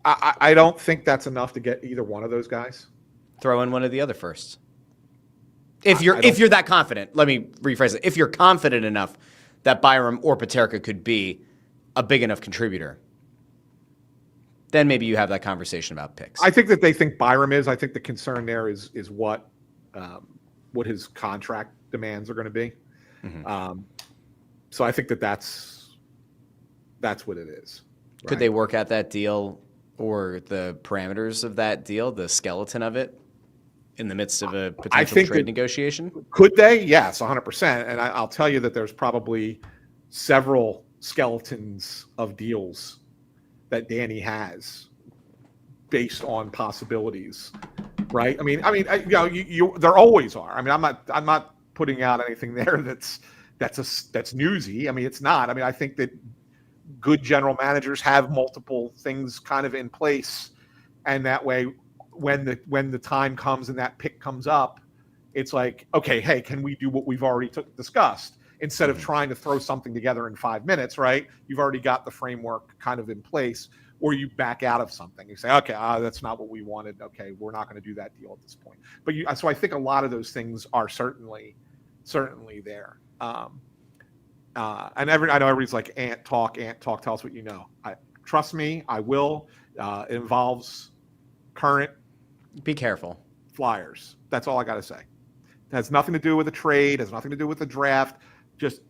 I don't think that's enough to get either one of those guys. Throw in one of the other firsts. If you're that confident, let me rephrase it. If you're confident enough that Byram or Paterka could be a big enough contributor, then maybe you have that conversation about picks. I think that they think Byram is. I think the concern there is what his contract demands are going to be. Mm-hmm. So I think that's what it is. Right? Could they work out that deal or the parameters of that deal, the skeleton of it, in the midst of a potential trade negotiation? Could they? Yes, 100%. And I'll tell you that there's probably several skeletons of deals that Danny has based on possibilities, right? I mean, there always are. I mean, I'm not putting out anything there that's newsy. I mean, it's not. I mean, I think that good general managers have multiple things kind of in place, and that way, when the time comes and that pick comes up, it's like, okay, hey, can we do what we've already discussed instead of trying to throw something together in 5 minutes, right? You've already got the framework kind of in place, or you back out of something. You say, okay, that's not what we wanted. Okay, we're not going to do that deal at this point. But so I think a lot of those things are certainly there. And I know everybody's like, Ant talk, tell us what you know. Trust me, I will. It involves current. Be careful. Flyers. That's all I got to say. It has nothing to do with a trade. Has nothing to do with the draft. Just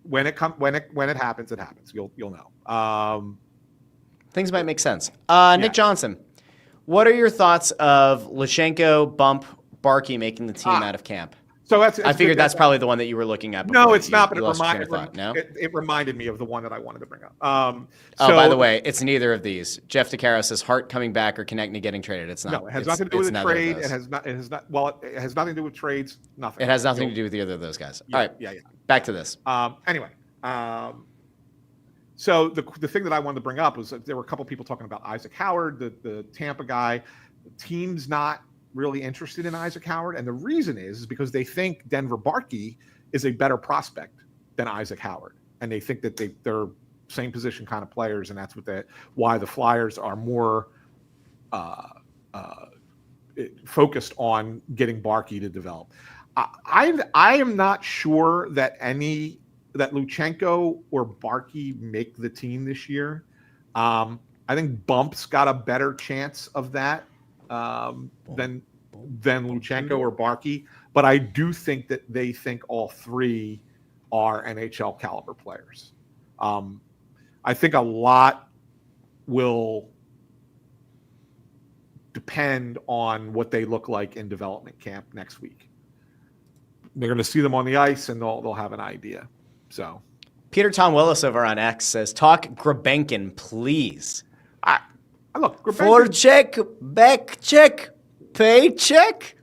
when it happens, it happens. You'll know. Things might make sense. Nick Johnson, what are your thoughts of Luchenko, Bump, Barkey making the team out of camp? So I figured that's probably the one that you were looking at. No, it's not. But it reminded me of the one that I wanted to bring up. By the way, it's neither of these. Jeff DeCaro says Hart coming back or Konechny getting traded. It's not. No, it has nothing to do with the trade. It has not. Well, it has nothing to do with trades. Nothing. It has nothing to do with either of those guys. Yeah, all right. Yeah. Back to this. Anyway. So the thing that I wanted to bring up was that there were a couple people talking about Isaac Howard, the Tampa guy. The team's not really interested in Isaac Howard, and the reason is because they think Denver Barkey is a better prospect than Isaac Howard, and they think that they're same position kind of players, and that's why the Flyers are more focused on getting Barkey to develop. I am not sure that Luchenko or Barkey make the team this year. I think Bump's got a better chance of that than Luchenko or Barkey, but I do think that they think all three are NHL caliber players. I think a lot will depend on what they look like in development camp next week. They're going to see them on the ice, and they'll have an idea. So, Peter Tom Willis over on X says, "Talk Grabenkin, please." Look, Grabenkin. Forecheck, back check, paycheck.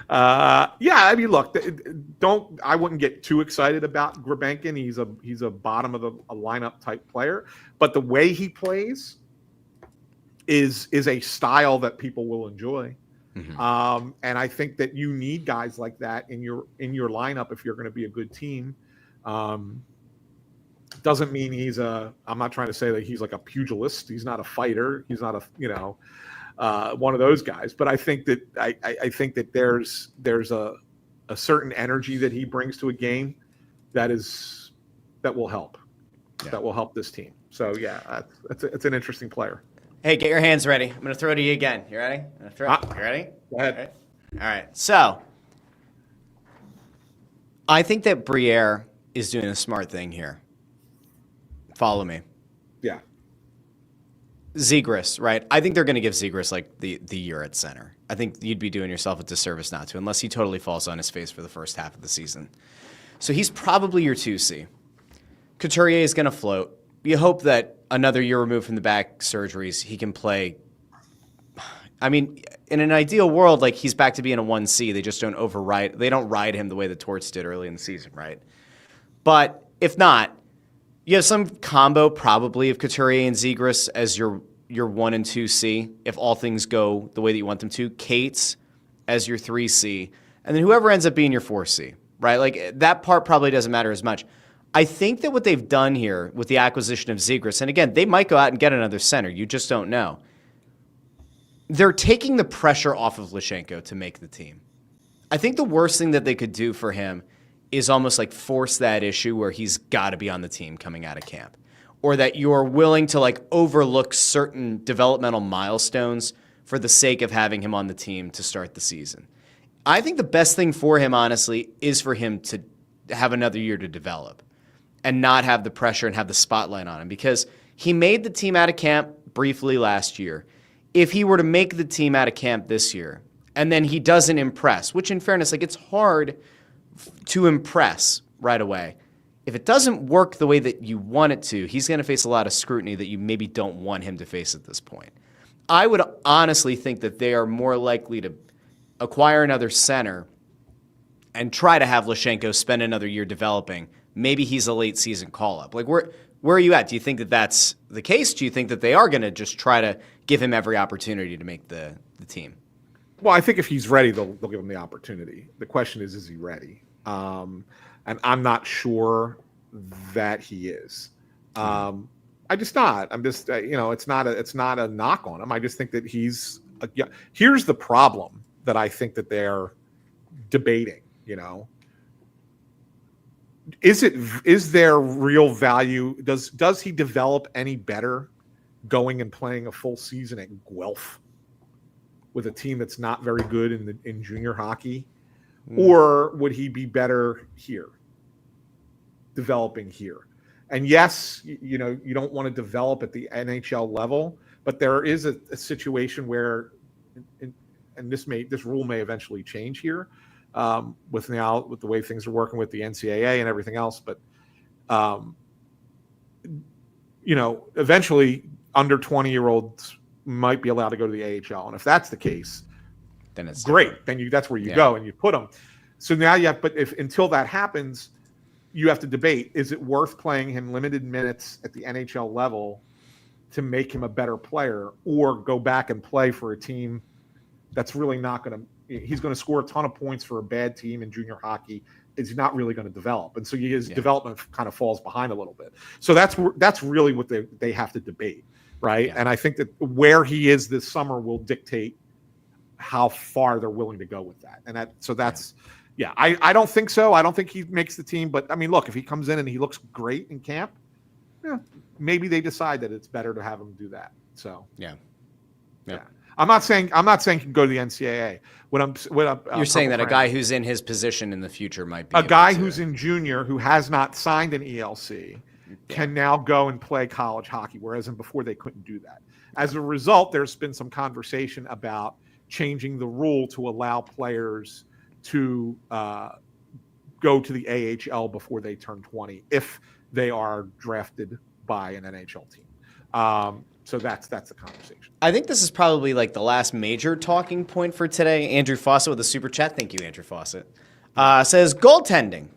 I mean, look, I wouldn't get too excited about Grabenkin. He's a bottom of a lineup type player, but the way he plays is a style that people will enjoy. Mm-hmm. And I think that you need guys like that in your lineup if you're going to be a good team. Doesn't mean I'm not trying to say that he's like a pugilist. He's not a fighter. He's not one of those guys. But I think that I think that there's a certain energy that he brings to a game that will help. Yeah. That will help this team. So yeah, it's an interesting player. Hey, get your hands ready. I'm going to throw to you again. You ready? I'm going to throw. You ready? Go ahead. All right. So, I think that Briere is doing a smart thing here. Follow me. Yeah. Zegras, right? I think they're going to give Zegras like the year at center. I think you'd be doing yourself a disservice not to, unless he totally falls on his face for the first half of the season. So he's probably your 2C. Couturier is going to float. You hope that another year removed from the back surgeries, he can play. I mean, in an ideal world, like he's back to being a 1C. They just don't They don't ride him the way the Torts did early in the season, right? But if not, you have some combo probably of Couturier and Zegras as your 1 and 2C, if all things go the way that you want them to. Cates as your 3C, and then whoever ends up being your 4C, right? Like that part probably doesn't matter as much. I think that what they've done here with the acquisition of Zegras, and again, they might go out and get another center. You just don't know. They're taking the pressure off of Lashenko to make the team. I think the worst thing that they could do for him is almost like force that issue where he's got to be on the team coming out of camp, or that you're willing to like overlook certain developmental milestones for the sake of having him on the team to start the season. I think the best thing for him, honestly, is for him to have another year to develop and not have the pressure and have the spotlight on him, because he made the team out of camp briefly last year. If he were to make the team out of camp this year and then he doesn't impress, which in fairness, like it's hard to impress right away. If it doesn't work the way that you want it to, he's going to face a lot of scrutiny that you maybe don't want him to face at this point. I would honestly think that they are more likely to acquire another center and try to have Lashenko spend another year developing. Maybe he's a late season call-up. Like, where are you at? Do you think that that's the case? Do you think that they are going to just try to give him every opportunity to make the team? Well, I think if he's ready, they'll give him the opportunity. The question is he ready? And I'm not sure that he is. I'm just not. I'm just, it's not a knock on him. I just think that here's the problem that I think that they're debating, Is there real value? Does he develop any better going and playing a full season at Guelph with a team that's not very good in junior hockey? Or would he be better here, developing here? And yes, you don't want to develop at the NHL level, but there is a situation where, and this rule may eventually change here, with the way things are working with the NCAA and everything else. But, eventually under 20-year-olds might be allowed to go to the AHL. And if that's the case, then it's great. Then that's where you go and you put them. So now but until that happens, you have to debate, is it worth playing him limited minutes at the NHL level to make him a better player, or go back and play for a team that's really not going to, he's going to score a ton of points for a bad team in junior hockey. It's not really going to develop. And so his development kind of falls behind a little bit. So that's really what they have to debate. Right. Yeah. And I think that where he is this summer will dictate how far they're willing to go with that. And I don't think so. I don't think he makes the team. But I mean, look, if he comes in and he looks great in camp, maybe they decide that it's better to have him do that. So yeah. I'm not saying he can go to the NCAA. You're saying that a guy who's in his position in the future might be a guy who's in junior who has not signed an ELC can now go and play college hockey, whereas before they couldn't do that. As a result, there's been some conversation about changing the rule to allow players to go to the AHL before they turn 20 if they are drafted by an NHL team. So that's the conversation. I think this is probably like the last major talking point for today. Andrew Fawcett with a super chat. Thank you, Andrew Fawcett. Says goaltending, ?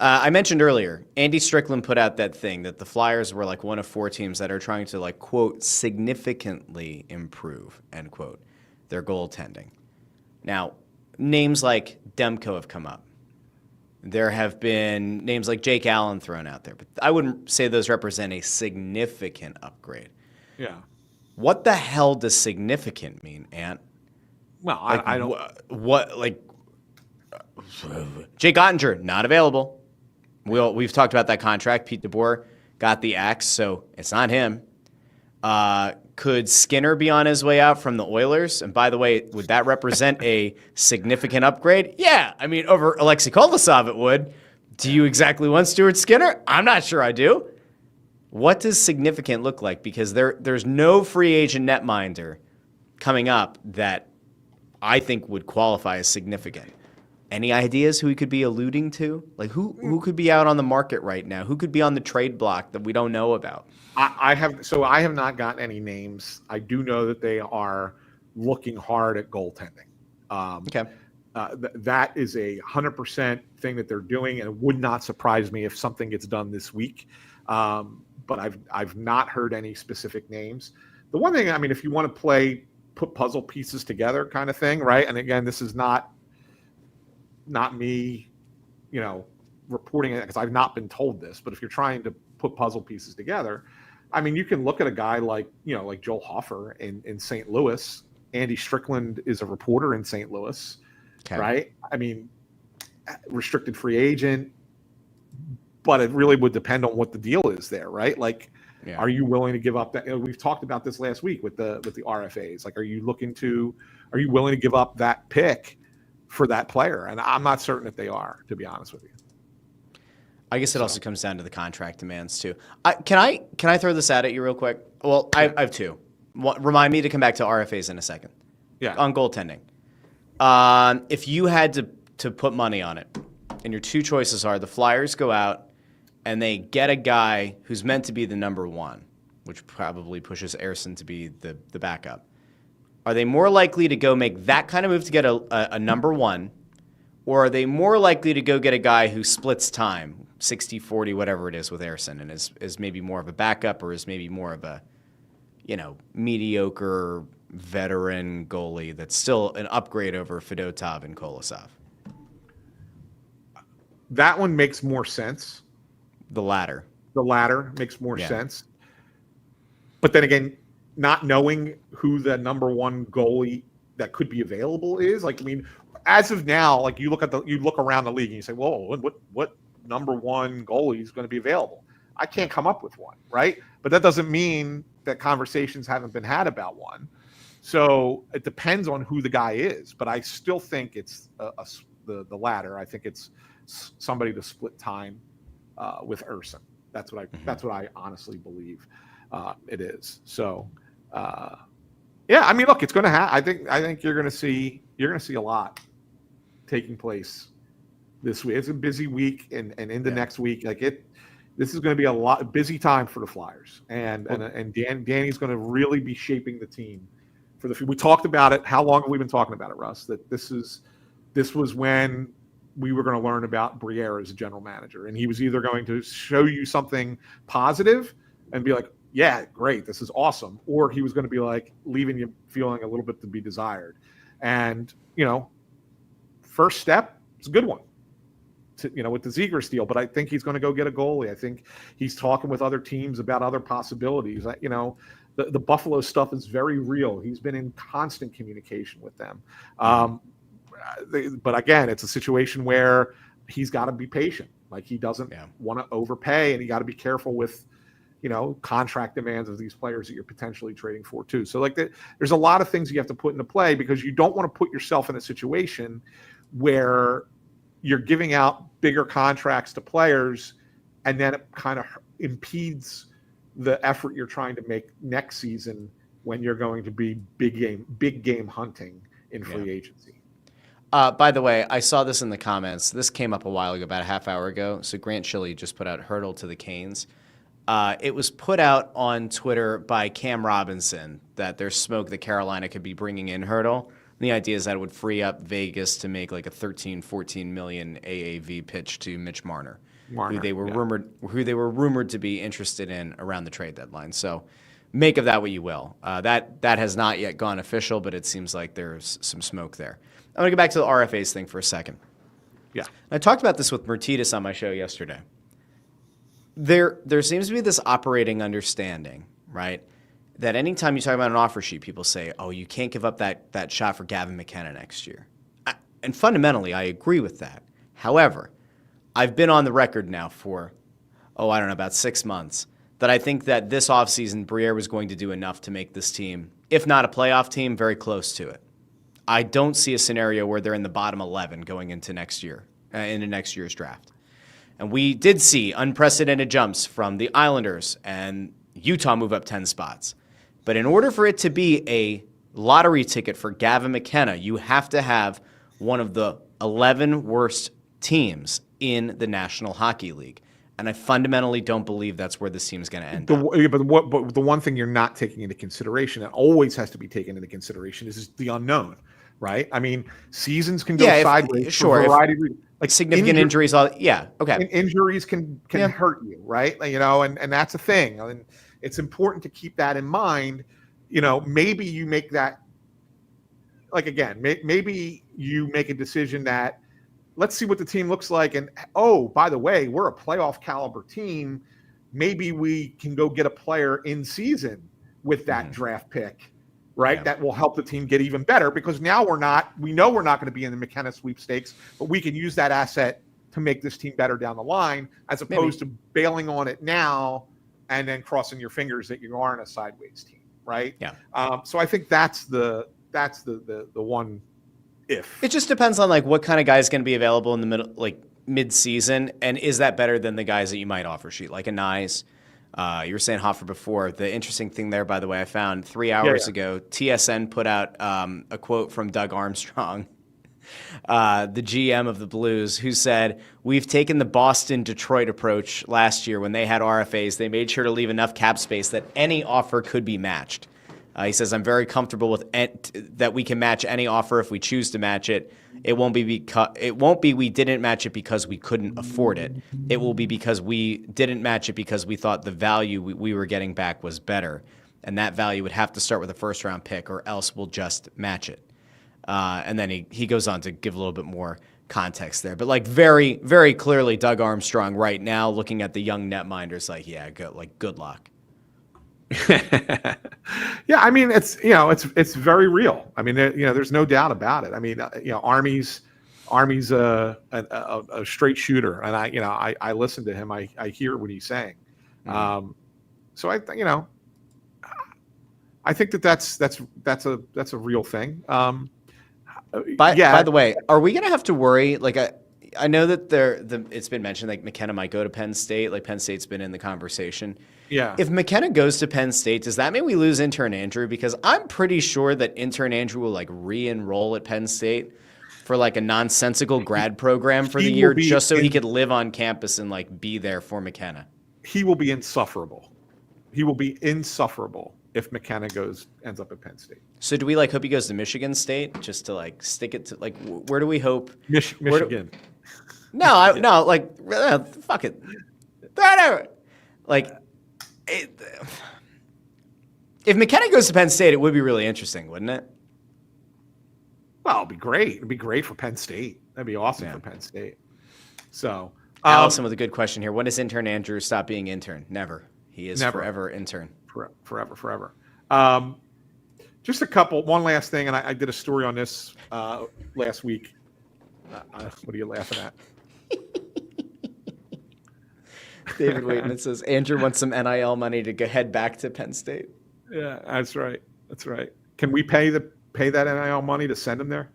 I mentioned earlier, Andy Strickland put out that thing that the Flyers were like one of 4 teams that are trying to like, quote, significantly improve, end quote, their goaltending. Now, names like Demko have come up. There have been names like Jake Allen thrown out there, but I wouldn't say those represent a significant upgrade. Yeah. What the hell does significant mean, Ant? Well, I don't. Jake Ottinger, not available. We've talked about that contract. Pete DeBoer got the axe, so it's not him. Could Skinner be on his way out from the Oilers? And by the way, would that represent a significant upgrade? Yeah. I mean, over Alexei Kolosov it would. Do you exactly want Stuart Skinner? I'm not sure I do. What does significant look like? Because there's no free agent netminder coming up that I think would qualify as significant. Any ideas who he could be alluding to? Like who could be out on the market right now? Who could be on the trade block that we don't know about? I have not gotten any names. I do know that they are looking hard at goaltending. Okay. That is a 100% thing that they're doing, and it would not surprise me if something gets done this week. But I've not heard any specific names. The one thing, I mean, if you want to put puzzle pieces together kind of thing, right? And again, this is not me, reporting it because I've not been told this, but if you're trying to put puzzle pieces together, I mean, you can look at a guy like Joel Hofer in St. Louis. Andy Strickland is a reporter in St. Louis, right? I mean, restricted free agent, but it really would depend on what the deal is there, right? Like, are you willing to give up that? We've talked about this last week with the RFAs. Like, are you willing to give up that pick for that player? And I'm not certain that they are, to be honest with you. I guess it also comes down to the contract demands too. Can I throw this out at you real quick? Well, I have two. Remind me to come back to RFAs in a second. Yeah. On goaltending. If you had to put money on it, and your two choices are the Flyers go out and they get a guy who's meant to be the number one, which probably pushes Ersson to be the backup. Are they more likely to go make that kind of move to get a number one, or are they more likely to go get a guy who splits time, 60-40, whatever it is, with Ersson, and is maybe more of a backup or is maybe more of a, mediocre veteran goalie that's still an upgrade over Fedotov and Kolosov? That one makes more sense. The latter. The latter makes more sense. But then again, not knowing who the number one goalie that could be available is, like, I mean, as of now, like you look around the league and you say, whoa, what number one goalie is going to be available? I can't come up with one, right? But that doesn't mean that conversations haven't been had about one. So it depends on who the guy is. But I still think it's the latter. I think it's somebody to split time with Ersson. That's what I honestly believe it is. So I mean, look, it's going to happen. I think you're going to see a lot taking place this week. It's a busy week and into next week. This is going to be a busy time for the Flyers, and Danny's going to really be shaping the team for the. We talked about it. How long have we been talking about it, Russ? That this was when we were going to learn about Briere as a general manager, and he was either going to show you something positive and be like, yeah, great, this is awesome, or he was going to be like leaving you feeling a little bit to be desired. And first step is a good one. With the Zegras deal, but I think he's going to go get a goalie. I think he's talking with other teams about other possibilities. The Buffalo stuff is very real. He's been in constant communication with them. But again, it's a situation where he's got to be patient. Like, he doesn't want to overpay, and you got to be careful with, contract demands of these players that you're potentially trading for too. So there's a lot of things you have to put into play, because you don't want to put yourself in a situation where you're giving out bigger contracts to players, and then it kind of impedes the effort you're trying to make next season when you're going to be big game hunting in free agency. By the way, I saw this in the comments. This came up a while ago, about a half hour ago. So Grant Shilley just put out hurdle to the Canes. It was put out on Twitter by Cam Robinson that there's smoke that Carolina could be bringing in hurdle. The idea is that it would free up Vegas to make like a 13-14 million AAV pitch to Mitch Marner, who they were rumored to be interested in around the trade deadline. So make of that what you will. That has not yet gone official, but it seems like there's some smoke there. I'm going to go back to the RFAs thing for a second. Yeah. I talked about this with Mertitas on my show yesterday. There seems to be this operating understanding, right, that anytime you talk about an offer sheet, people say, oh, you can't give up that shot for Gavin McKenna next year. And fundamentally, I agree with that. However, I've been on the record now for, about 6 months, that I think that this offseason, Briere was going to do enough to make this team, if not a playoff team, very close to it. I don't see a scenario where they're in the bottom 11 going into next year, into next year's draft. And we did see unprecedented jumps from the Islanders and Utah move up 10 spots. But in order for it to be a lottery ticket for Gavin McKenna, you have to have one of the 11 worst teams in the National Hockey League. And I fundamentally don't believe that's where this team's going to end up. But the one thing you're not taking into consideration, and always has to be taken into consideration, is the unknown, right? I mean, seasons can go sideways for a variety of reasons. Like significant injuries. Okay. And injuries can hurt you, right? Like, and that's a thing. I mean, it's important to keep that in mind. Maybe you make that, like, again, maybe you make a decision that, let's see what the team looks like. And, oh, by the way, we're a playoff caliber team. Maybe we can go get a player in season with that draft pick, right? Yeah. That will help the team get even better, because now we know we're not going to be in the McKenna sweepstakes, but we can use that asset to make this team better down the line, as opposed to bailing on it now and then crossing your fingers that you aren't a sideways team, right? Yeah. So I think that's the one. If it just depends on like what kind of guy is going to be available in the middle, like mid-season, and is that better than the guys that you might offer sheet, like a Nyes? You were saying Hoffer before. The interesting thing there, by the way, I found 3 hours ago, TSN put out a quote from Doug Armstrong, the GM of the Blues, who said, "We've taken the Boston-Detroit approach last year when they had RFAs. They made sure to leave enough cap space that any offer could be matched." He says, "I'm very comfortable with that we can match any offer if we choose to match it. It won't be we didn't match it because we couldn't afford it. It will be because we didn't match it because we thought the value we were getting back was better, and that value would have to start with a first-round pick, or else we'll just match it." And then he goes on to give a little bit more context there, but like very, very clearly, Doug Armstrong right now, looking at the young netminders, like, yeah, good luck. Yeah, I mean, it's very real. I mean, there's no doubt about it. I mean, Army's a straight shooter, and I listen to him. I hear what he's saying. So I think that's a real thing. By the way, are we gonna have to worry? Like, I know that it's been mentioned like McKenna might go to Penn State. Like Penn State's been in the conversation. Yeah. If McKenna goes to Penn State, does that mean we lose intern Andrew? Because I'm pretty sure that intern Andrew will like re-enroll at Penn State for like a nonsensical grad program for the year, just so he could live on campus and like be there for McKenna. He will be insufferable. He will be insufferable if McKenna ends up at Penn State. So do we like hope he goes to Michigan State just to like stick it to like where do we hope? Michigan. No, fuck it. Whatever. Like. If McKenna goes to Penn State, it would be really interesting, wouldn't it? Well, it'd be great. It'd be great for Penn State. That'd be awesome for Penn State. So, Allison with a good question here. When does intern Andrew stop being intern? Never. He is forever intern. Forever. Just one last thing, and I did a story on this last week. What are you laughing at? David Waitman says Andrew wants some NIL money to head back to Penn State. Yeah, that's right. Can we pay that NIL money to send him there?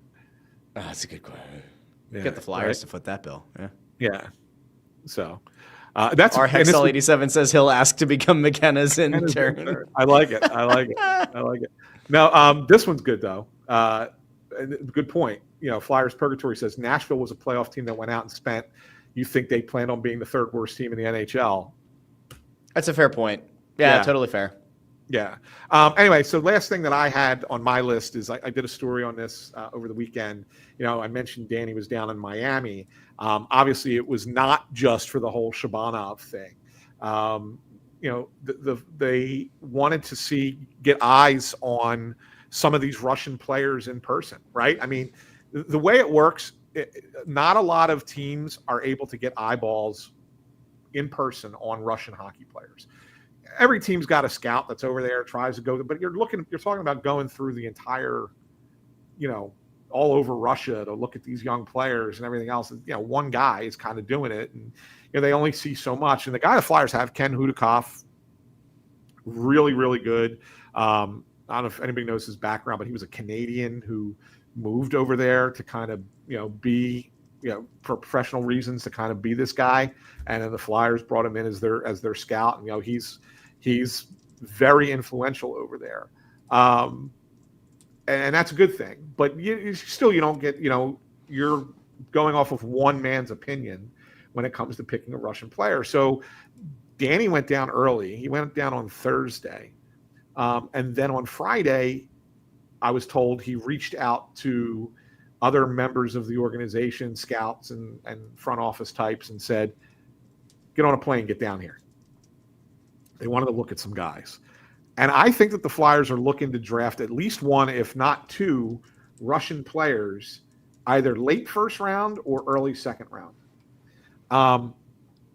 Oh, that's a good question. Get the Flyers to foot that bill. Yeah. So that's our Hexel 87 says he'll ask to become McKenna's intern. I like it. No, this one's good though. Good point. Flyers Purgatory says Nashville was a playoff team that went out and spent. You think they plan on being the third worst team in the NHL? That's a fair point. Yeah, totally fair. Yeah. Anyway, so last thing that I had on my list is I did a story on this over the weekend. I mentioned Danny was down in Miami. Obviously, it was not just for the whole Shabanov thing. They wanted to get eyes on some of these Russian players in person, right? I mean, the way it works, not a lot of teams are able to get eyeballs in person on Russian hockey players. Every team's got a scout that's over there, tries to go, but you're talking about going through the entire, all over Russia to look at these young players and everything else. One guy is kind of doing it, and they only see so much. And the guy the Flyers have, Ken Hudakov, really, really good. I don't know if anybody knows his background, but he was a Canadian who moved over there to kind of, be, for professional reasons to kind of be this guy. And then the Flyers brought him in as their scout. And, he's very influential over there. And that's a good thing. But you don't get, you're going off of one man's opinion when it comes to picking a Russian player. So Danny went down early. He went down on Thursday. And then on Friday, I was told he reached out to other members of the organization, scouts and front office types, and said, get on a plane, get down here. They wanted to look at some guys. And I think that the Flyers are looking to draft at least one, if not two, Russian players, either late first round or early second round.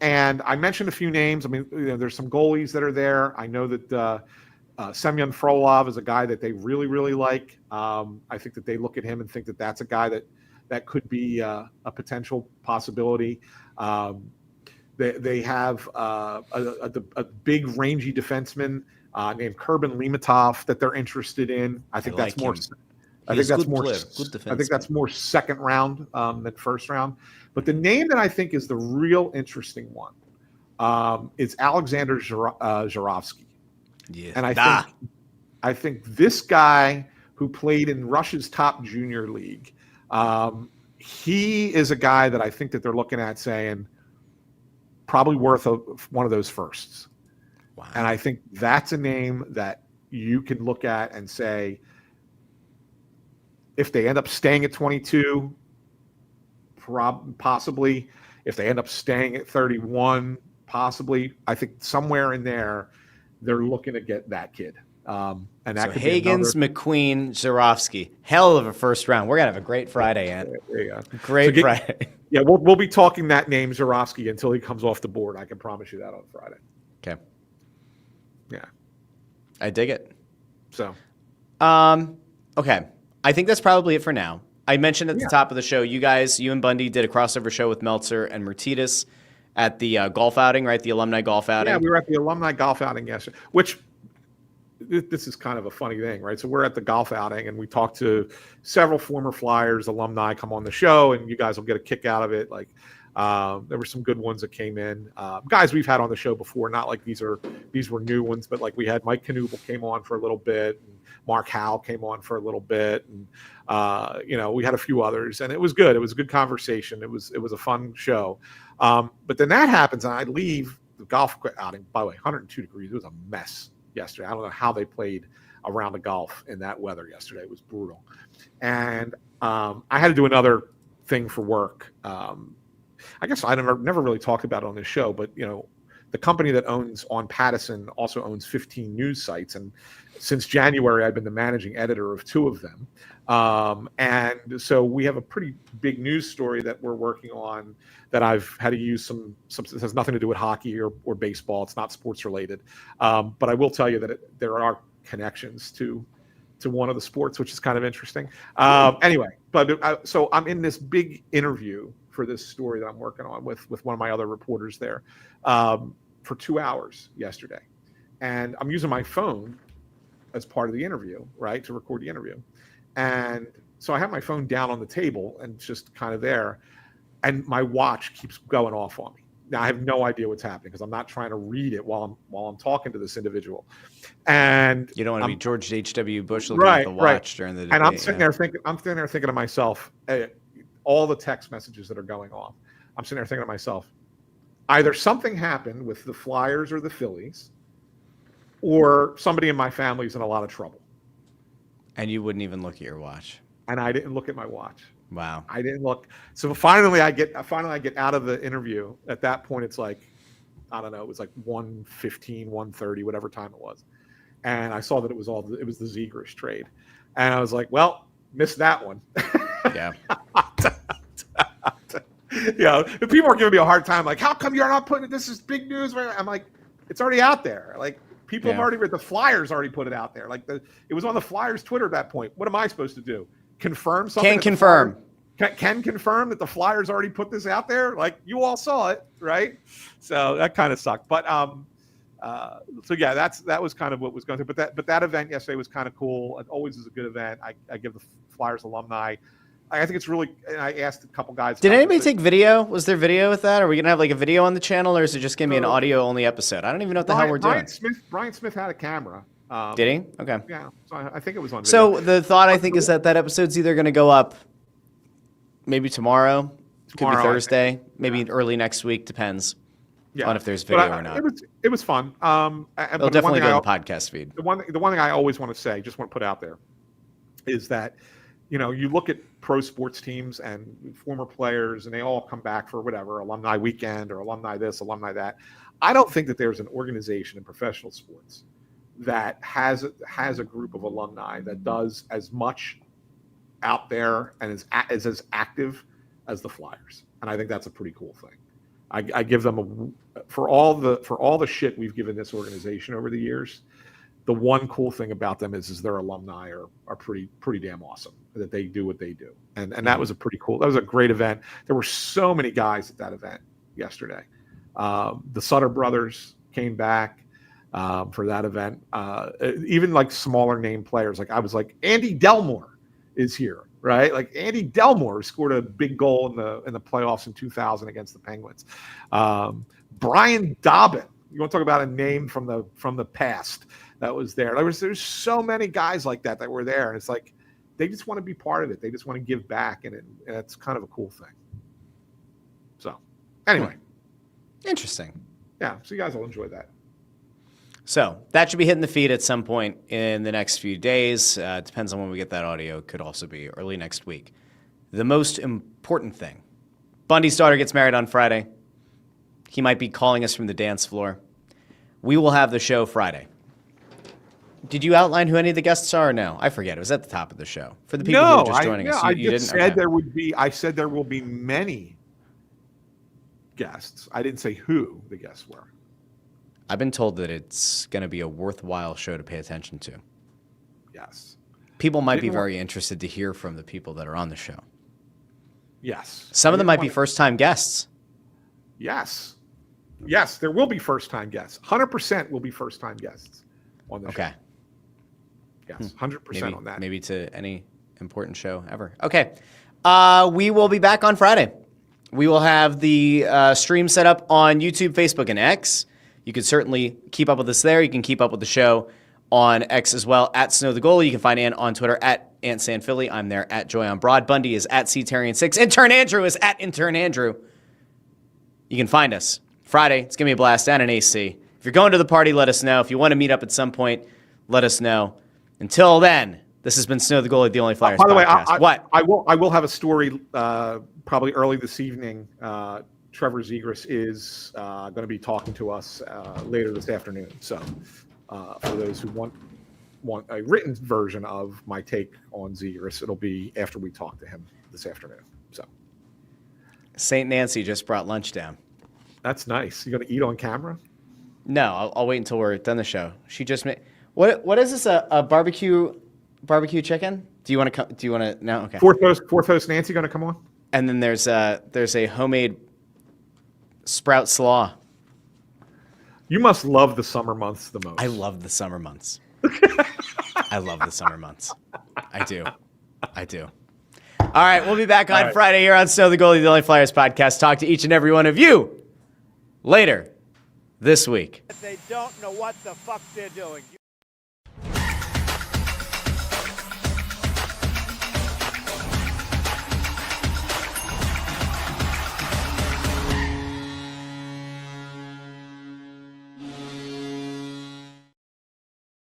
And I mentioned a few names. I mean, there's some goalies that are there. I know that Semyon Frolov is a guy that they really, really like. I think that they look at him and think that that's a guy that could be a potential possibility. They have a big, rangy defenseman named Kurbin Limatov that they're interested in. I think that's more. I think that's more second round than first round. But the name that I think is the real interesting one is Alexander Zhuravsky. Yeah. And I think this guy who played in Russia's top junior league, he is a guy that I think that they're looking at saying probably worth one of those firsts. Wow. And I think that's a name that you can look at and say, if they end up staying at 22, possibly. If they end up staying at 31, possibly. I think somewhere in there, they're looking to get that kid. And that could Hagens, be McQueen, Zhuravsky. Hell of a first round. We're going to have a great Friday, Ant. There you go. Great Friday. Yeah, we'll be talking that name, Zhuravsky, until he comes off the board. I can promise you that on Friday. Okay. Yeah. I dig it. So. Okay. I think that's probably it for now. I mentioned at the top of the show, you and Bundy did a crossover show with Meltzer and Martinez at the golf outing, right? The alumni golf outing. Yeah, we were at the alumni golf outing yesterday, which this is kind of a funny thing, right? So we're at the golf outing and we talked to several former Flyers alumni come on the show, and you guys will get a kick out of it. Like there were some good ones that came in, guys we've had on the show before. Not like these were new ones, but like we had Mike Knuble came on for a little bit, and Mark Howell came on for a little bit, and we had a few others, and it was good. It was a good conversation. It was a fun show. But then that happens, and I leave the golf outing. By the way, 102 degrees. It was a mess yesterday. I don't know how they played a round of golf in that weather yesterday. It was brutal. And I had to do another thing for work. I guess I never really talked about it on this show, but the company that owns On Pattison also owns 15 news sites, and since January, I've been the managing editor of 2 of them. And so we have a pretty big news story that we're working on that I've had to use some it has nothing to do with hockey or baseball. It's not sports related. But I will tell you that there are connections to one of the sports, which is kind of interesting. Anyway, so I'm in this big interview for this story that I'm working on with one of my other reporters there for 2 hours yesterday. And I'm using my phone as part of the interview, right, to record the interview. And so I have my phone down on the table and it's just kind of there. And my watch keeps going off on me. Now I have no idea what's happening because I'm not trying to read it while I'm talking to this individual. And you don't want to be George H.W. Bush looking at the watch during the debate. And I'm sitting there thinking to myself, hey, all the text messages that are going off. I'm sitting there thinking to myself, either something happened with the Flyers or the Phillies, or somebody in my family's in a lot of trouble. And you wouldn't even look at your watch. And I didn't look at my watch. Wow. I didn't look. So finally I get out of the interview. At that point, it's like, I don't know, it was like 1:15, 1:30, whatever time it was. And I saw that it was the Zegras trade. And I was like, well, missed that one. Yeah. People are giving me a hard time. Like, how come you're not putting it? This is big news. I'm like, it's already out there. Like, people have already read. The Flyers already put it out there. Like, it was on the Flyers Twitter at that point. What am I supposed to do? Confirm something? Can confirm that the Flyers already put this out there. Like, you all saw it, right? So that kind of sucked. But that was kind of what was going through. But that event yesterday was kind of cool. It always is a good event. I give the Flyers alumni. I think it's really. And I asked a couple guys. Did anybody take video? Was there video with that? Are we gonna have like a video on the channel, or is it just gonna be an audio only episode? I don't even know what the hell we're doing. Brian Smith had a camera. Did he? Okay. Yeah. So I think it was on video. So the thought I think is that episode's either gonna go up maybe tomorrow. Could be Tomorrow, I Thursday. Maybe early next week. Depends on if there's video or not. It was fun. It'll definitely go in the podcast feed. The one thing I always want to say, just want to put out there, is that you look at pro sports teams and former players, and they all come back for whatever alumni weekend or alumni this, alumni that. I don't think that there's an organization in professional sports that has a group of alumni that does as much out there and is as active as the Flyers, and I think that's a pretty cool thing. I give them for all the shit we've given this organization over the years. The one cool thing about them is their alumni are pretty damn awesome, that they do what they do, and that was that was a great event. There were so many guys at that event yesterday. The Sutter brothers came back for that event. Even like smaller name players, like I was like, Andy Delmore is here, right? Like Andy Delmore scored a big goal in the playoffs in 2000 against the Penguins. Brian Dobbin, you want to talk about a name from the past that was there? There's so many guys like that were there, and it's like they just want to be part of it. They just want to give back, and it's kind of a cool thing. So, anyway. Interesting. Yeah, so you guys will enjoy that. So that should be hitting the feed at some point in the next few days. Depends on when we get that audio. Could also be early next week. The most important thing, Bundy's daughter gets married on Friday. He might be calling us from the dance floor. We will have the show Friday. Did you outline who any of the guests are or no? I forget. It was at the top of the show. For the people who are just joining us. You just didn't? said Okay. there would be. I said there will be many guests. I didn't say who the guests were. I've been told that it's going to be a worthwhile show to pay attention to. Yes. People might be very interested to hear from the people that are on the show. Yes. Some of them might be first-time guests. Yes. Yes, there will be first-time guests. 100% will be first-time guests on the show. Okay. Yes, 100% on that. Maybe to any important show ever. Okay. We will be back on Friday. We will have the stream set up on YouTube, Facebook, and X. You can certainly keep up with us there. You can keep up with the show on X as well, at Snow The Goalie. You can find Ant on Twitter, at AntSanFilly. I'm there, at Joy on Broad. Bundy is at CTerien6. Intern Andrew is at Intern Andrew. You can find us Friday. It's going to be a blast down in AC. If you're going to the party, let us know. If you want to meet up at some point, let us know. Until then, this has been Snow The Goalie, the Only Flyers By the way, podcast. I will have a story probably early this evening. Trevor Zegras is going to be talking to us later this afternoon. So for those who want a written version of my take on Zegras, it'll be after we talk to him this afternoon. So St. Nancy just brought lunch down. that's nice. You going to eat on camera? No, I'll wait until we're done the show. She just made what is this? A barbecue chicken? Do you want to come? Do you want to? No, okay. Fourth host Nancy going to come on? And then there's a homemade sprout slaw. You must love the summer months the most. I love the summer months. I love the summer months. I do. All right, we'll be back on Friday here on Snow The Goalie, the Only Flyers podcast. Talk to each and every one of you later this week. They don't know what the fuck they're doing.